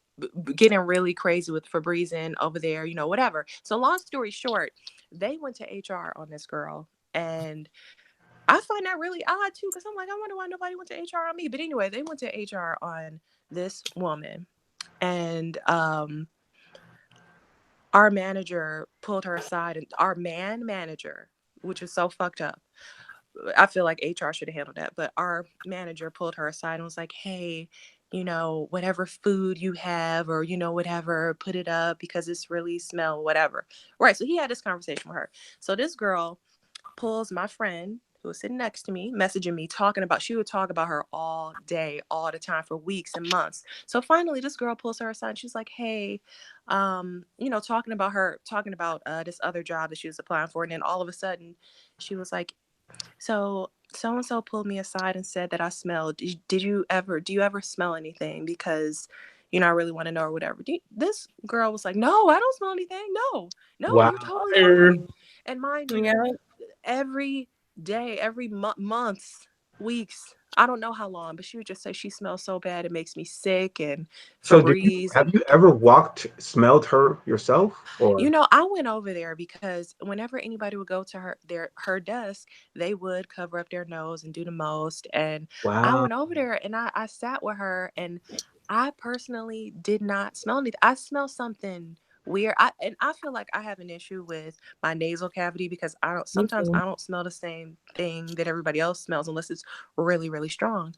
getting really crazy with Febrezing over there, whatever. So long story short, they went to HR on this girl. And I find that really odd too, because I'm like, I wonder why nobody went to HR on me. But anyway, they went to HR on this woman, and our manager pulled her aside, and our manager, which is so fucked up. I feel like HR should have handled that, but our manager pulled her aside and was like, hey, whatever food you have, or whatever, put it up because it's really smell, whatever. Right. So he had this conversation with her. So this girl pulls my friend who was sitting next to me, messaging me, she would talk about her all day, all the time for weeks and months. So finally, this girl pulls her aside. She's like, hey, talking about this other job that she was applying for. And then all of a sudden, she was like, so and so pulled me aside and said that I smelled. Do you ever smell anything? Because, I really want to know or whatever. This girl was like, no, I don't smell anything. No, Wow. you're totally fine. And mind you, Yeah. every day, every months, weeks, I don't know how long, but she would just say she smells so bad it makes me sick, and So Febreze. have you ever smelled her yourself, or? I went over there because whenever anybody would go to her desk, they would cover up their nose and do the most. And I Wow. went over there and I sat with her, and I personally did not smell anything. I smell something weird. I feel like I have an issue with my nasal cavity because Me sometimes too. I don't smell the same thing that everybody else smells unless it's really, really strong.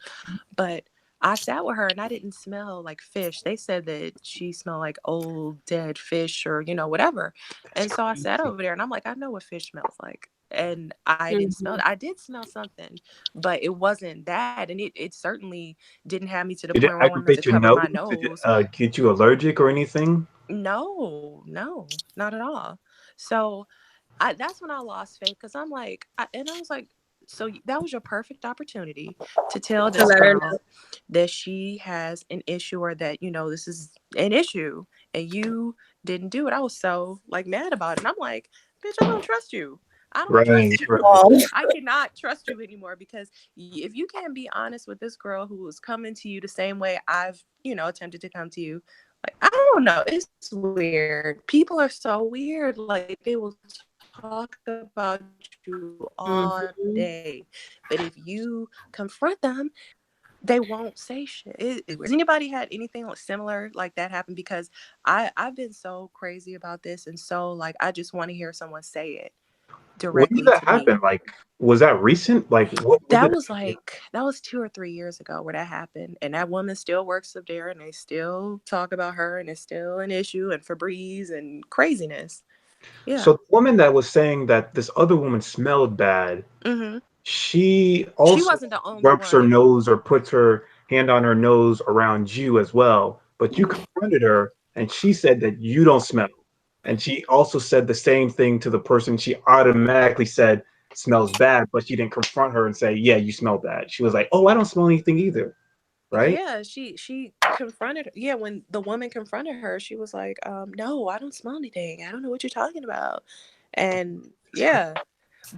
But I sat with her and I didn't smell like fish. They said that she smelled like old dead fish or, whatever. That's And so I sat crazy. over there and I'm like, I know what fish smells like. And I didn't smell Mhm. it. I did smell something, but it wasn't that. And it certainly didn't have me to the Did it point where I wanted to aggravate your cover nose? my Did it nose. get you allergic or anything? No, not at all. So that's when I lost faith because I'm like, I was like, so that was your perfect opportunity to tell To this let her know. girl that she has an issue or that, this is an issue and you didn't do it. I was so like mad about it. And I'm like, bitch, I don't trust you. I don't Right, trust right. you. Oh. I cannot trust you anymore because if you can't be honest with this girl who was coming to you the same way I've, attempted to come to you, like, I don't know. It's weird. People are so weird. Like, they will talk about you all Mhm. day. But if you confront them, they won't say shit. Has anybody had anything similar like that happen? Because I've been so crazy about this and so like I just want to hear someone say it When did directly that to me. happen? Like, was that recent? Like, when did That it was happen? like that was 2 or 3 years ago where that happened, and that woman still works up there, and they still talk about her, and it's still an issue, and Febreze and craziness. Yeah. So the woman that was saying that this other woman smelled bad, Mm-hmm. she She also wasn't the only rubs her one. nose or puts her hand on her nose around you as well. But you confronted her, and she said that you don't smell. And she also said the same thing to the person she automatically said smells bad, but she didn't confront her and say, "Yeah, you smell bad." She was like, "Oh, I don't smell anything either." Right? Yeah, she confronted her. Yeah, when the woman confronted her, she was like, no, I don't smell anything. I don't know what you're talking about. And That's crazy. yeah,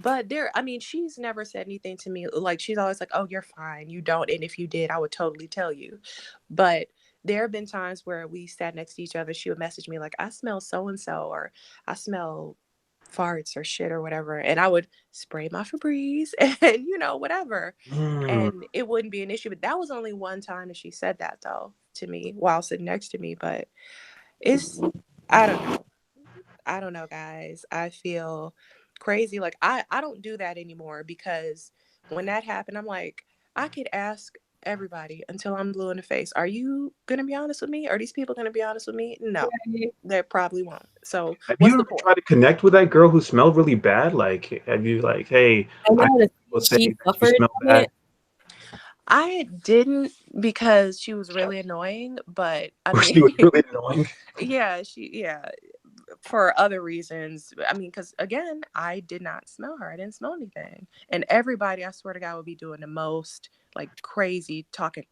but she's never said anything to me. Like, she's always like, oh, you're fine. You don't. And if you did, I would totally tell you. But there have been times where we sat next to each other. She would message me like, I smell so and so, or I smell farts or shit or whatever. And I would spray my Febreze and, whatever. Mm. And it wouldn't be an issue. But that was only one time that she said that, though, to me while sitting next to me. But I don't know. I don't know, guys. I feel crazy. Like, I don't do that anymore because when that happened, I'm like, I could ask everybody until I'm blue in the face. Are you going to be honest with me? Are these people going to be honest with me? No, they probably won't. So Have you what's the ever point? tried to connect with that girl who smelled really bad? Like, have you like, hey, I I know the was she saying that you suffered smell from bad. it. I didn't because she was really annoying, but I She was mean, really annoying. yeah, for other reasons. I mean, because again, I did not smell her. I didn't smell anything. And everybody, I swear to God, would be doing the most like crazy, talking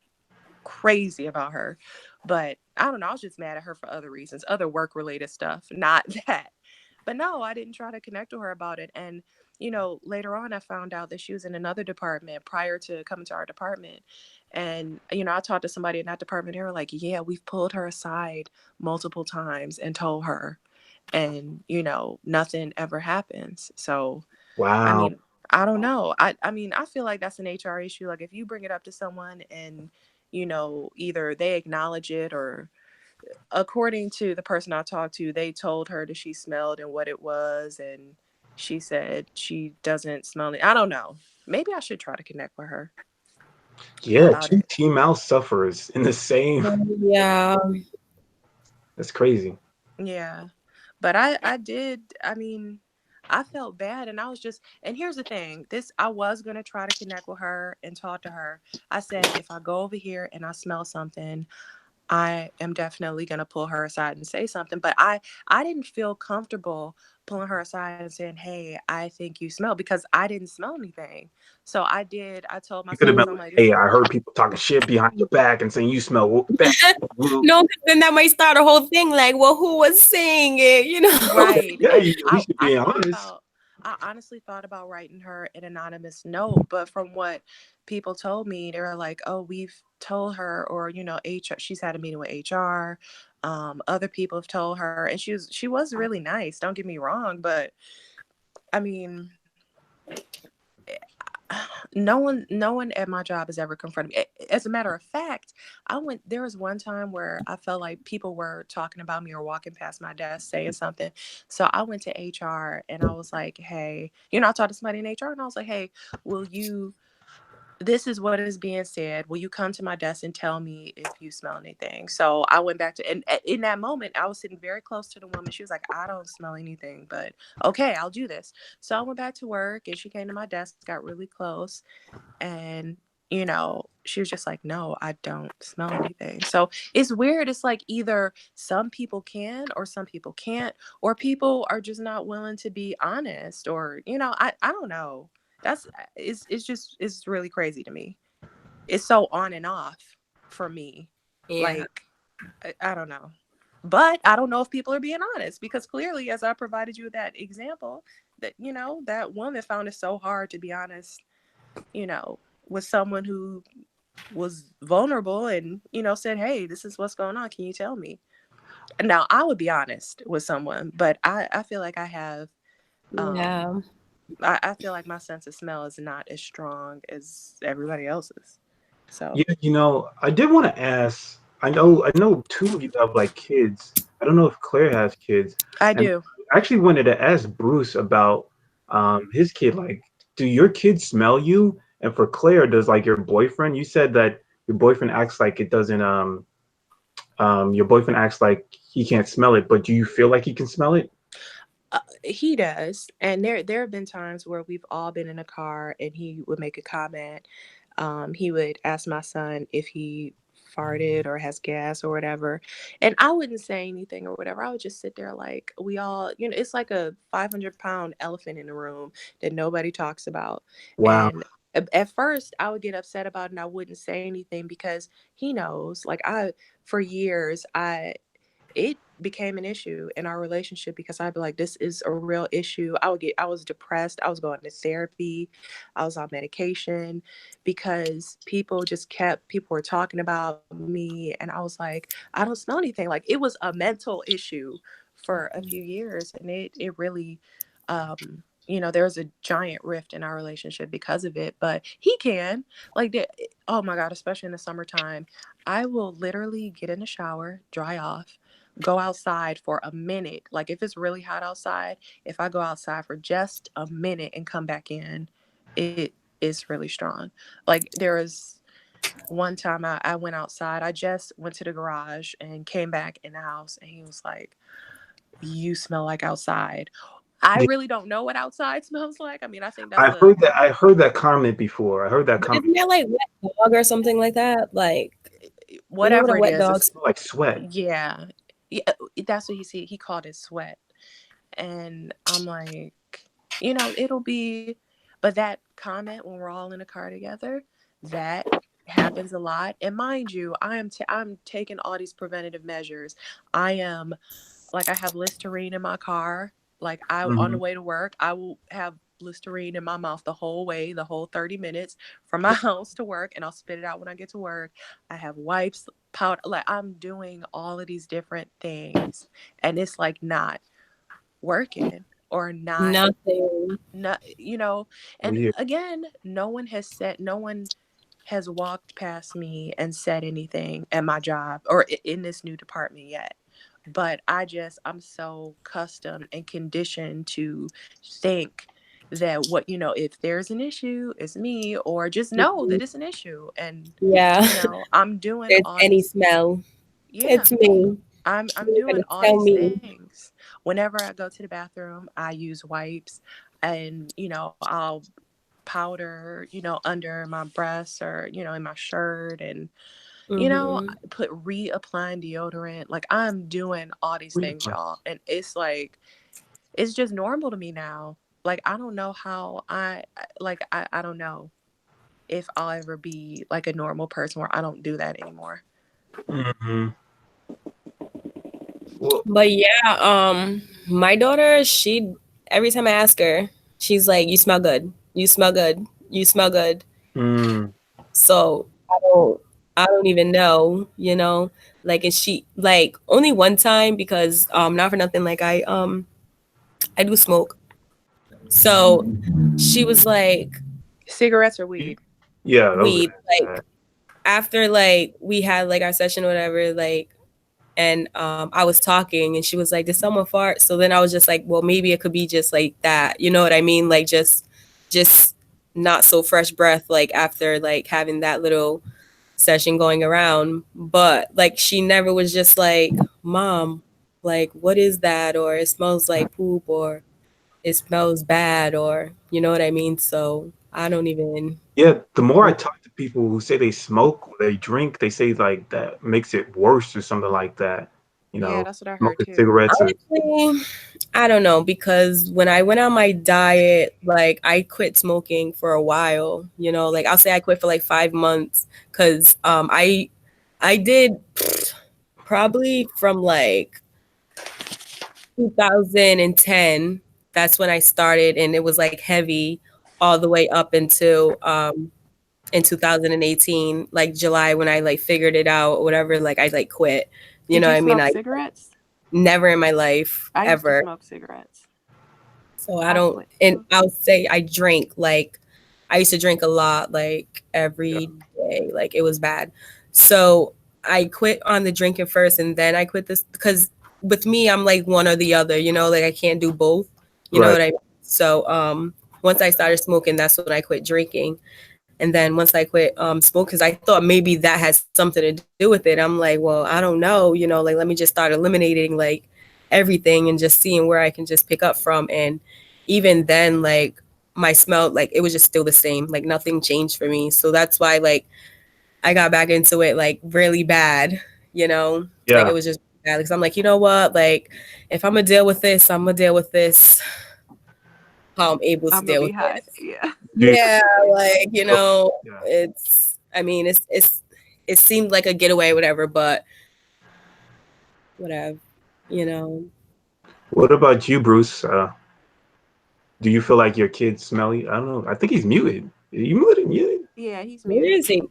crazy about her. But I don't know. I was just mad at her for other reasons, other work related stuff, not that. But no, I didn't try to connect with her about it. And, later on, I found out that she was in another department prior to coming to our department. And, I talked to somebody in that department. They were like, yeah, we've pulled her aside multiple times and told her. And, nothing ever happens. So, I Wow. mean, I don't know. I mean, I feel like that's an HR issue. Like, if you bring it up to someone and, either they acknowledge it or according to the person I talked to, they told her that she smelled and what it was, and she said she doesn't smell it. I don't know. Maybe I should try to connect with her Yeah, about two it. T Mouse sufferers in the same. Yeah. That's crazy. Yeah. But I did, I mean, I felt bad, and I was just, and here's the thing, I was going to try to connect with her and talk to her. I said, if I go over here and I smell something, I am definitely going to pull her aside and say something. But I didn't feel comfortable pulling her aside and saying, hey, I think you smell, because I didn't smell anything. So I told You could have myself, been because I'm like, like, "Hey, I heard people talking shit behind your back and saying you smell bad." No, 'cause then that might start a whole thing like, well, who was saying it? You know? right. Yeah, And at least you're being honest. I honestly thought about writing her an anonymous note, but from what people told me, they were like, oh, we've told her, or, HR, she's had a meeting with HR. Other people have told her, and she was really nice, don't get me wrong, but I mean, no one at my job has ever confronted me. As a matter of fact, there was one time where I felt like people were talking about me or walking past my desk saying something. So I went to HR and I was like, hey, I talked to somebody in HR and I was like, hey, this is what is being said. Will you come to my desk and tell me if you smell anything? So I went back and in that moment, I was sitting very close to the woman. She was like, I don't smell anything, but okay, I'll do this. So I went back to work and she came to my desk, got really close. And, she was just like, no, I don't smell anything. So it's weird. It's like either some people can or some people can't, or people are just not willing to be honest, or, I don't know. It's really crazy to me. It's so on and off for me. Yeah. Like, I don't know. But I don't know if people are being honest, because clearly, as I provided you with that example, that, that woman found it so hard to be honest, with someone who was vulnerable and, said, hey, this is what's going on. Can you tell me? Now, I would be honest with someone, but I feel like I have, Yeah. I feel like my sense of smell is not as strong as everybody else's. So Yeah, I did want to ask. I know two of you have like kids. I don't know if Claire has kids, I and do. I actually wanted to ask Bruce about his kid. Like, do your kids smell you? And for Claire, does like your boyfriend? You said that your boyfriend acts like it doesn't. Your boyfriend acts like he can't smell it, but do you feel like he can smell it? He does, and there have been times where we've all been in a car and he would make a comment. He would ask my son if he farted or has gas or whatever, and I wouldn't say anything or whatever. I would just sit there like we all, it's like a 500-pound elephant in the room that nobody talks about. Wow. And at first I would get upset about it and I wouldn't say anything because he knows. Like for years, it became an issue in our relationship because I'd be like, this is a real issue. I was depressed. I was going to therapy. I was on medication because people were talking about me. And I was like, I don't smell anything. Like, it was a mental issue for a few years. And it really, there was a giant rift in our relationship because of it, but he can oh my God, especially in the summertime, I will literally get in the shower, dry off, go outside for a minute. Like if it's really hot outside, if I go outside for just a minute and come back in, it is really strong. Like there was one time I went outside. I just went to the garage and came back in the house and he was like, you smell like outside. I Yeah, really don't know what outside smells like. I mean, I think that's I heard that. I heard that comment before. I heard that But comment. isn't that like wet dog or something like that? Like, you know what whatever a it wet is. dog It's, smells? Like sweat. yeah. Yeah, that's what he called it, sweat. And I'm like, it'll be, but that comment when we're all in a car together, that happens a lot. And mind you, I'm taking all these preventative measures. I am I have Listerine in my car. Like on the Hmm. way to work, I will have Listerine in my mouth the whole way, the whole 30 minutes from my house to work, and I'll spit it out when I get to work. I have wipes, powder. Like I'm doing all of these different things, and it's like not working or Nothing. not, Oh and yeah. again, no one has walked past me and said anything at my job or in this new department yet. But I'm so accustomed and conditioned to think that if there's an issue, it's me, or just know Mhm. that it's an issue. And, Yeah. I'm doing There's all any these, smell. yeah, It's me. I'm You're doing gonna all tell these me. things whenever I go to the bathroom, I use wipes, and I'll powder, under my breasts, or in my shirt, and reapplying deodorant. Like, I'm doing all these things, y'all, and it's like, it's just normal to me now. Like, I don't know how I don't know if I'll ever be like a normal person where I don't do that anymore. Mm-hmm. But yeah, my daughter, she every time I ask her, she's like, "You smell good. You smell good. You smell good." Mm. So I don't even know, like, is she like only one time, because not for nothing, like I do smoke. So she was like, cigarettes or weed? Yeah, weed. Like, after like we had like our session or whatever, like, and I was talking and she was like, "Did someone fart?" So then I was just like, well, maybe it could be just like that, you know what I mean? Like, just not so fresh breath, like after like having that little session going around. But like, she never was just like, "Mom, like, what is that?" Or "It smells like poop," or "It smells bad," or you know what I mean? So I don't even. Yeah, the more I talk to people who say they smoke or they drink, they say like that makes it worse or something like that. Yeah, that's what I heard smoking too. cigarettes. Honestly, I don't know, because when I went on my diet, like, I quit smoking for a while, like, I'll say I quit for like 5 months, because I did probably from like 2010. That's when I started, and it was like heavy all the way up into in 2018, like July, when I like figured it out or whatever, like I like quit. Did you I mean, smoke I cigarettes? never in my life I used to ever. smoke cigarettes. So I don't, and I'll say I drink, like, I used to drink a lot, like every day, like it was bad. So I quit on the drinking first, and then I quit this, because with me, I'm like one or the other, like I can't do both. You know what I mean? So once I started smoking, that's when I quit drinking. And then once I quit smoke, because I thought maybe that has something to do with it. I'm like, well, I don't know, like, let me just start eliminating like everything and just seeing where I can just pick up from. And even then, like, my smell, like, it was just still the same, like nothing changed for me. So that's why, like, I got back into it like really bad, like it was just bad, because I'm like, you know what, like, if I'm gonna deal with this, I'm gonna deal with this how I'm able to deal with it. Yeah, like, it's, I mean, it seemed like a getaway, whatever, but whatever, What about you, Bruce? Do you feel like your kids smell you? I don't know. I think he's muted. Are you muted? Yeah, he's Where muted. is he?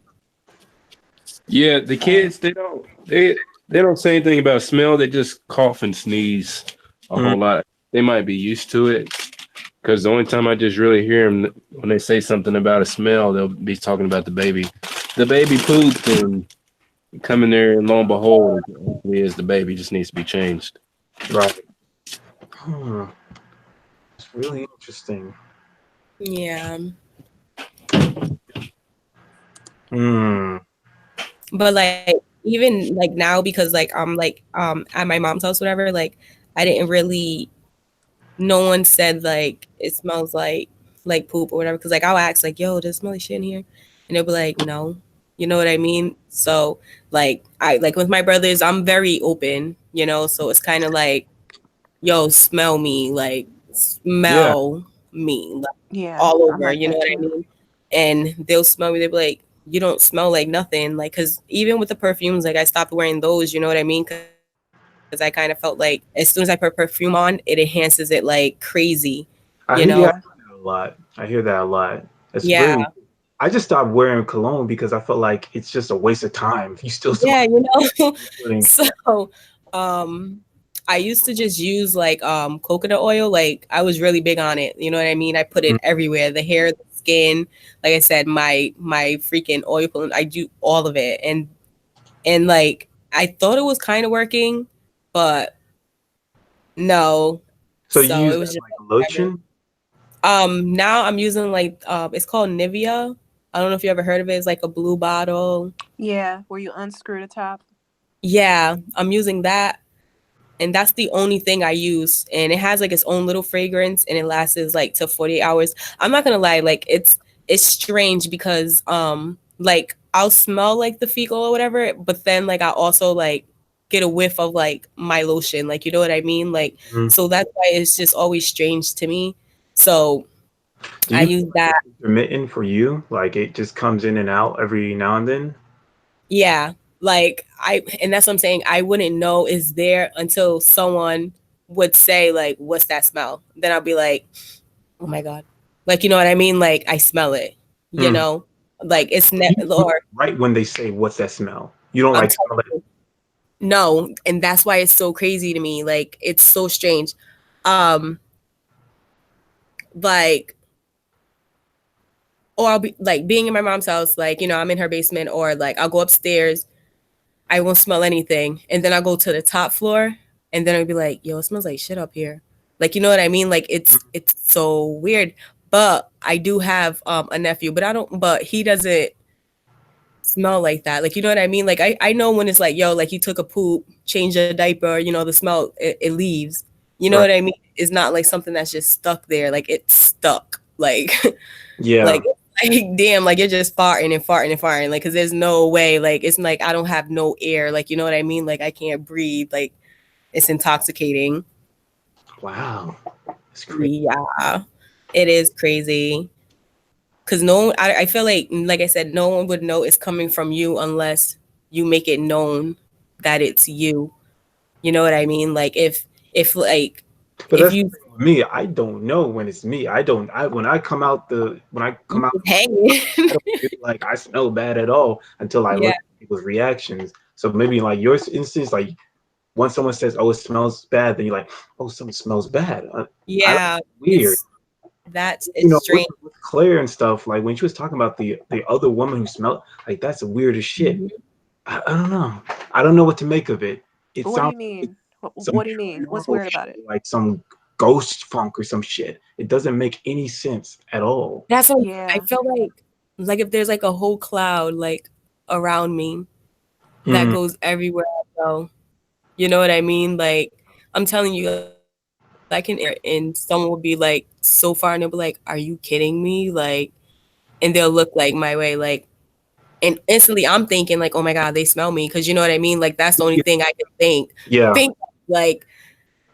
Yeah, the kids, they don't say anything about smell. They just cough and sneeze a whole lot. They might be used to it, because the only time I just really hear them when they say something about a smell, they'll be talking about the baby. The baby pooped, and come in there, and lo and behold, it is the baby just needs to be changed. Right. It's really interesting. Yeah. But like, even like now, because like I'm like at my mom's house, whatever, like I didn't really, no one said like it smells like poop or whatever, because like I'll ask like, yo, does it smell like shit in here? And they'll be like, no. You know what I mean? So like, I like with my brothers, I'm very open, so it's kind of like, yo, smell me, like smell me, like, all over, like, you know what I mean? And they'll smell me, they'll be like, you don't smell like nothing, like, because even with the perfumes, like I stopped wearing those, you know what I mean? Because I kind of felt like as soon as I put perfume on, it enhances it like crazy, I hear that a lot. It's really. I just stopped wearing cologne because I felt like it's just a waste of time. You still yeah, so I used to just use like coconut oil. Like, I was really big on it, you know what I mean? I put it everywhere, the hair, the skin, like I said, my freaking oil pulling, I do all of it. And like, I thought it was kind of working, but no. So you use it was just like lotion? Now I'm using like it's called Nivea. I don't know if you ever heard of it. It's like a blue bottle. Yeah, where you unscrew the top. Yeah, I'm using that. and that's the only thing I use. And it has like its own little fragrance, and it lasts like to 48 hours. I'm not gonna lie, like it's strange because like I'll smell like the fecal or whatever, but then like I also like get a whiff of like my lotion, like, you know what I mean? Like, so that's why it's just always strange to me. So Do I you use feel like that. it's intermittent for you? Like it just comes in and out every now and then? Yeah. Like and that's what I'm saying. I wouldn't know is there until someone would say like, what's that smell? Then I'll be like, oh my God. Like, you know what I mean? Like I smell it, you Mm. know, like it's You smell or it right when they say, "What's that smell?" You don't I'm like telling smell it. you, no. And that's why it's so crazy to me. Like it's so strange. Um, like, or I'll be like being in my mom's house, like, you know, I'm in her basement, or like I'll go upstairs, I won't smell anything. And then I'll go to the top floor, and then I'll be like, yo, it smells like shit up here. Like, you know what I mean? Like it's so weird. But I do have a nephew, but he doesn't smell like that. Like, you know what I mean? Like I know when it's like, yo, like he took a poop, changed a diaper, you know, the smell it leaves. You know Right. what I mean? It's not like something that's just stuck there. Like it's stuck. Like Yeah. like damn, like you're just farting and farting and farting. Like, cause there's no way, like it's like I don't have no air. Like, you know what I mean? Like I can't breathe. Like it's intoxicating. Wow. It's crazy. Yeah. It is crazy. Cause no one, I feel like I said, no one would know it's coming from you unless you make it known that it's you. You know what I mean? Like if like But if that's the you thing with me. I don't know when it's me. I don't. I when I come out the when I you come out, just hanging. I don't feel like I smell bad at all until I Yeah. look at people's reactions. So maybe like your instance, like once someone says, "Oh, it smells bad," then you're like, "Oh, something smells bad." I don't, Yeah. weird. It's With, strange. with Claire and stuff, like when she was talking about the other woman who smelled, like that's the weirdest shit. Mhm. I don't know. I don't know what to make of it. It What do sounds you like mean? some What do you mean? What's paranormal weird about shit, it? like some ghost funk or some shit. It doesn't make any sense at all. That's what I Yeah. feel like if there's like a whole cloud like around me that Mm. goes everywhere I go. You know what I mean? Like I'm telling you, I can and someone will be like so far and they'll be like, "Are you kidding me?" Like, and they'll look like my way, like, and instantly I'm thinking like, "Oh my God, they smell me," because you know what I mean. Like that's the only Yeah. thing I can think. Yeah. Think like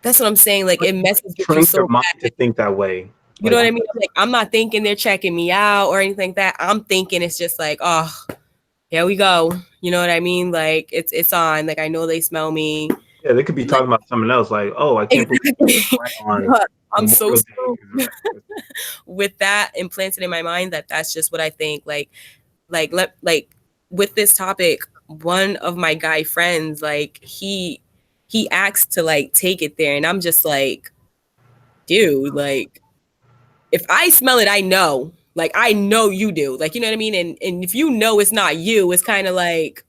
that's what I'm saying. Like But it messes with you train your so mind to bad. think that way. You know Like, what I mean? Like I'm not thinking they're checking me out or anything like that. I'm thinking it's just like, oh, here we go. You know what I mean? Like it's on. Like I know they smell me. yeah, they could be Like talking about something else. Like, oh, I can't believe exactly. right on But I'm so Memorial Day. screwed with that implanted in my mind that that's just what I think. Like with this topic, one of my guy friends, like he asked to like take it there, and I'm just like, dude, like if I smell it, I know. Like I know you do. Like you know what I mean? And if you know it's not you, it's kind of like,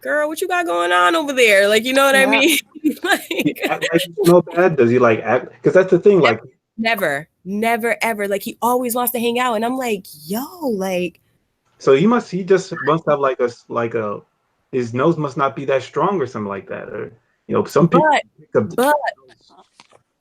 girl, what you got going on over there? Like you know what I Yeah. mean? He Like act like he smell bad? Does he like act? Because that's the thing. Like, never ever. Like he always wants to hang out, and I'm like, yo, like so he just must have like a his nose must not be that strong or something like that. Or some people but pick up the but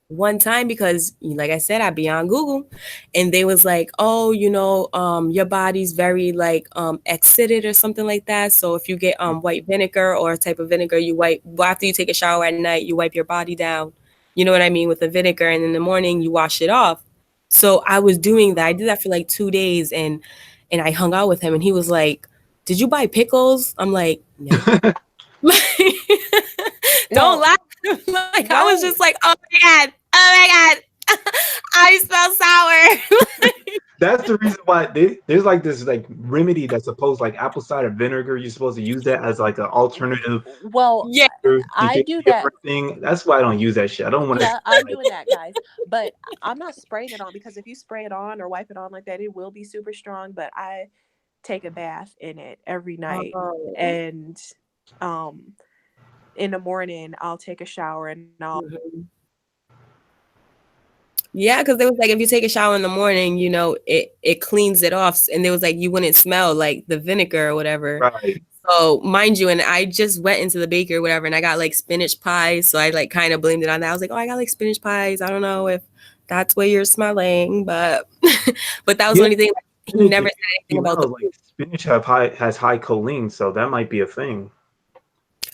one time because like I said, I'd be on Google and they was like, oh, your body's very like acidic or something like that. So if you get white vinegar or a type of vinegar, you wipe after you take a shower at night, you wipe your body down. You know what I mean? With the vinegar, and in the morning you wash it off. So I was doing that. I did that for like 2 days, and I hung out with him and he was like, did you buy pickles? I'm like, no. Don't Well, laugh. Like I was right. just like, oh my god, I smell sour. That's the reason why there's like this like remedy that's supposed like apple cider vinegar. You're supposed to use that as like an alternative Well, Yeah, to I get do that. different thing. That's why I don't use that shit. I don't want to Yeah, I'm like doing that, guys. But I'm not spraying it on because if you spray it on or wipe it on like that, it will be super strong. But I take a bath in it every night. oh, And um in the morning I'll take a shower and I'll mhm. Yeah, because they was like, if you take a shower in the morning, it cleans it off, and they was like, you wouldn't smell like the vinegar or whatever. right. So mind you, and I just went into the bakery or whatever, and I got like spinach pies. So I like kind of blamed it on that. I was like, oh, I got like spinach pies. I don't know if that's what you're smelling, but but that was the only thing. Like, he never said anything about the like spinach has high choline, so that might be a thing.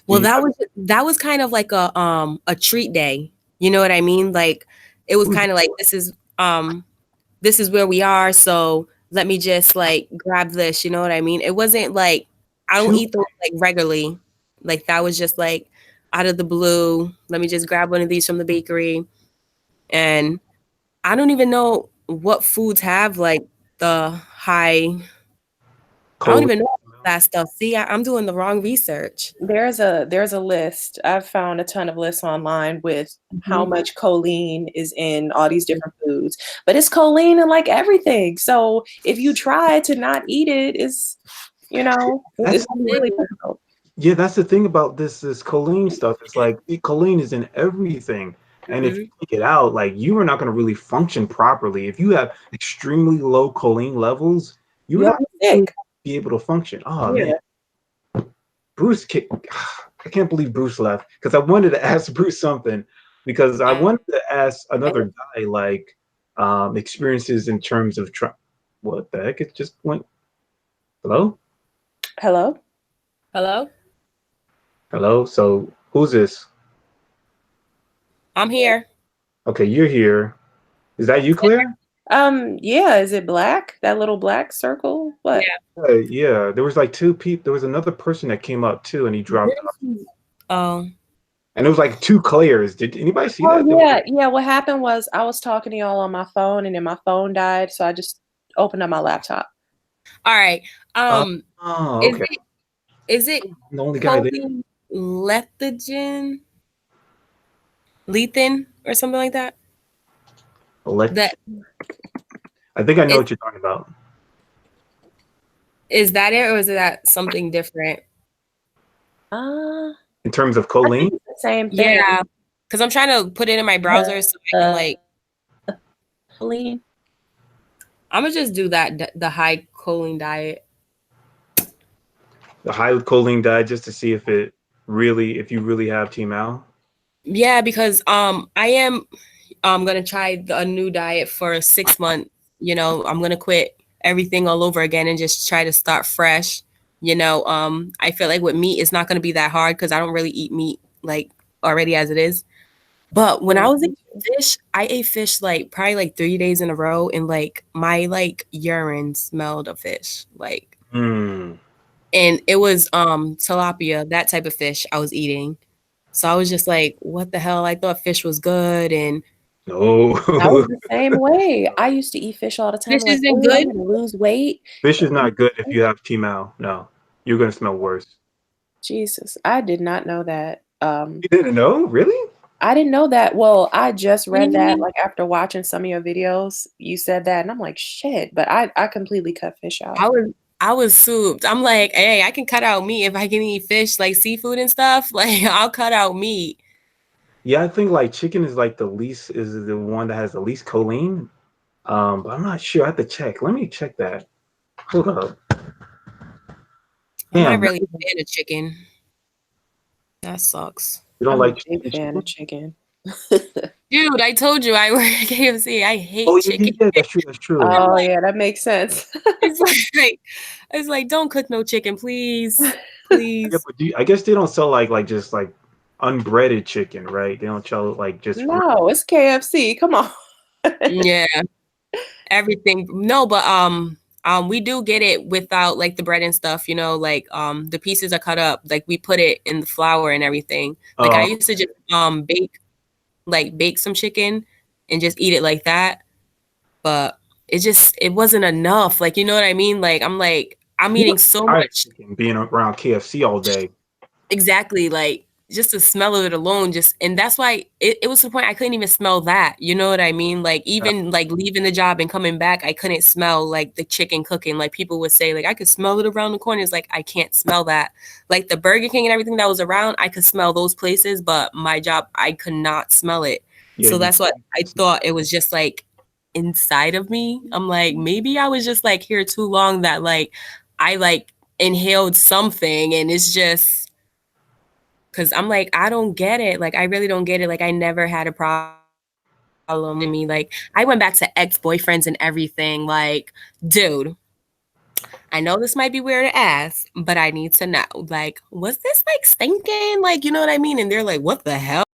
Well, that was kind of like a treat day. You know what I mean? Like it was kind of like this is where we are, so let me just like grab this, you know what I mean? It wasn't like I don't eat those like regularly. Like that was just like out of the blue. Let me just grab one of these from the bakery. And I don't even know what foods have like the high I don't even know that stuff. See, I'm doing the wrong research. There's a list. I've found a ton of lists online with how much choline is in all these different foods. But it's choline in like everything. So if you try to not eat it, it's it's really difficult. Yeah, that's the thing about this choline stuff. It's like choline is in everything. And if you take it out, like you are not going to really function properly. If you have extremely low choline levels, you're not going to be able to function. Oh man. Bruce, I can't believe Bruce left because I wanted to ask Bruce something because I wanted to ask another guy like experiences in terms of what the heck? It just went. Hello? Hello? Hello? Hello? So who's this? I'm here. Okay, you're here. Is that you, Claire? Yeah, is it black? That little black circle? What? Yeah. There was like two people. There was another person that came up too, and he dropped off. Oh. And it was like two Claires. Did anybody see that? Yeah. What happened was I was talking to y'all on my phone, and then my phone died, so I just opened up my laptop. All right. Okay. Is it the only guy there? Lethogen? Lethin or something like that? I think I know what you're talking about. Is that it, or is that something different? In terms of choline? The same thing. Yeah, because I'm trying to put it in my browser so I can like. Choline. I'm gonna just do that the high choline diet. The high choline diet, just to see if you really have TMAO. Yeah, because I am gonna try a new diet for 6 months. You know, I'm gonna quit everything all over again and just try to start fresh. You know, I feel like with meat, it's not gonna be that hard because I don't really eat meat like already as it is. But when I was eating fish, I ate fish like probably like 3 days in a row, and like my like urine smelled of fish, like. And it was tilapia, that type of fish I was eating. So I was just like, what the hell? I thought fish was good, and no, I was the same way. I used to eat fish all the time. Fish isn't good. I'm gonna lose weight. Fish is not good if you have TMAO. No, you're gonna smell worse. Jesus, I did not know that. You didn't know? Really? I didn't know that. Well, I just read that like after watching some of your videos. You said that, and I'm like, shit. But I completely cut fish out. I was souped. I'm like, hey, I can cut out meat if I can eat fish, like seafood and stuff. Like, I'll cut out meat. Yeah, I think like chicken is like the one that has the least choline. But I'm not sure. I have to check. Let me check that. Hold up. I'm not really a fan of chicken. That sucks. You don't like chicken? I'm a big fan of chicken. Dude, I told you I work at KFC. I hate chicken. Yeah, that's true. That's true. Oh yeah, that makes sense. It's like don't cook no chicken, please. Please. Yeah, but I guess they don't sell like just like unbreaded chicken, right? They don't sell like just no, it's KFC. Come on. Yeah. Everything. No, but we do get it without like the bread and stuff, you know, like the pieces are cut up, like we put it in the flour and everything. Like I used to just bake some chicken and just eat it like that. But it wasn't enough. Like, you know what I mean? Like I'm eating so much being around KFC all day. Exactly. Like just the smell of it alone, and that's why it was to the point I couldn't even smell that. You know what I mean? Like even like leaving the job and coming back, I couldn't smell like the chicken cooking. Like people would say, like I could smell it around the corners. Like I can't smell that. Like the Burger King and everything that was around, I could smell those places, but my job, I could not smell it. Yeah, so that's what I thought it was just like inside of me. I'm like, maybe I was just like here too long that like I like inhaled something, and it's just because I'm like, I don't get it. Like, I really don't get it. Like, I never had a problem with me. Like, I went back to ex-boyfriends and everything. Like, dude, I know this might be weird to ask, but I need to know. Like, was this like stinking? Like, you know what I mean? And they're like, what the hell?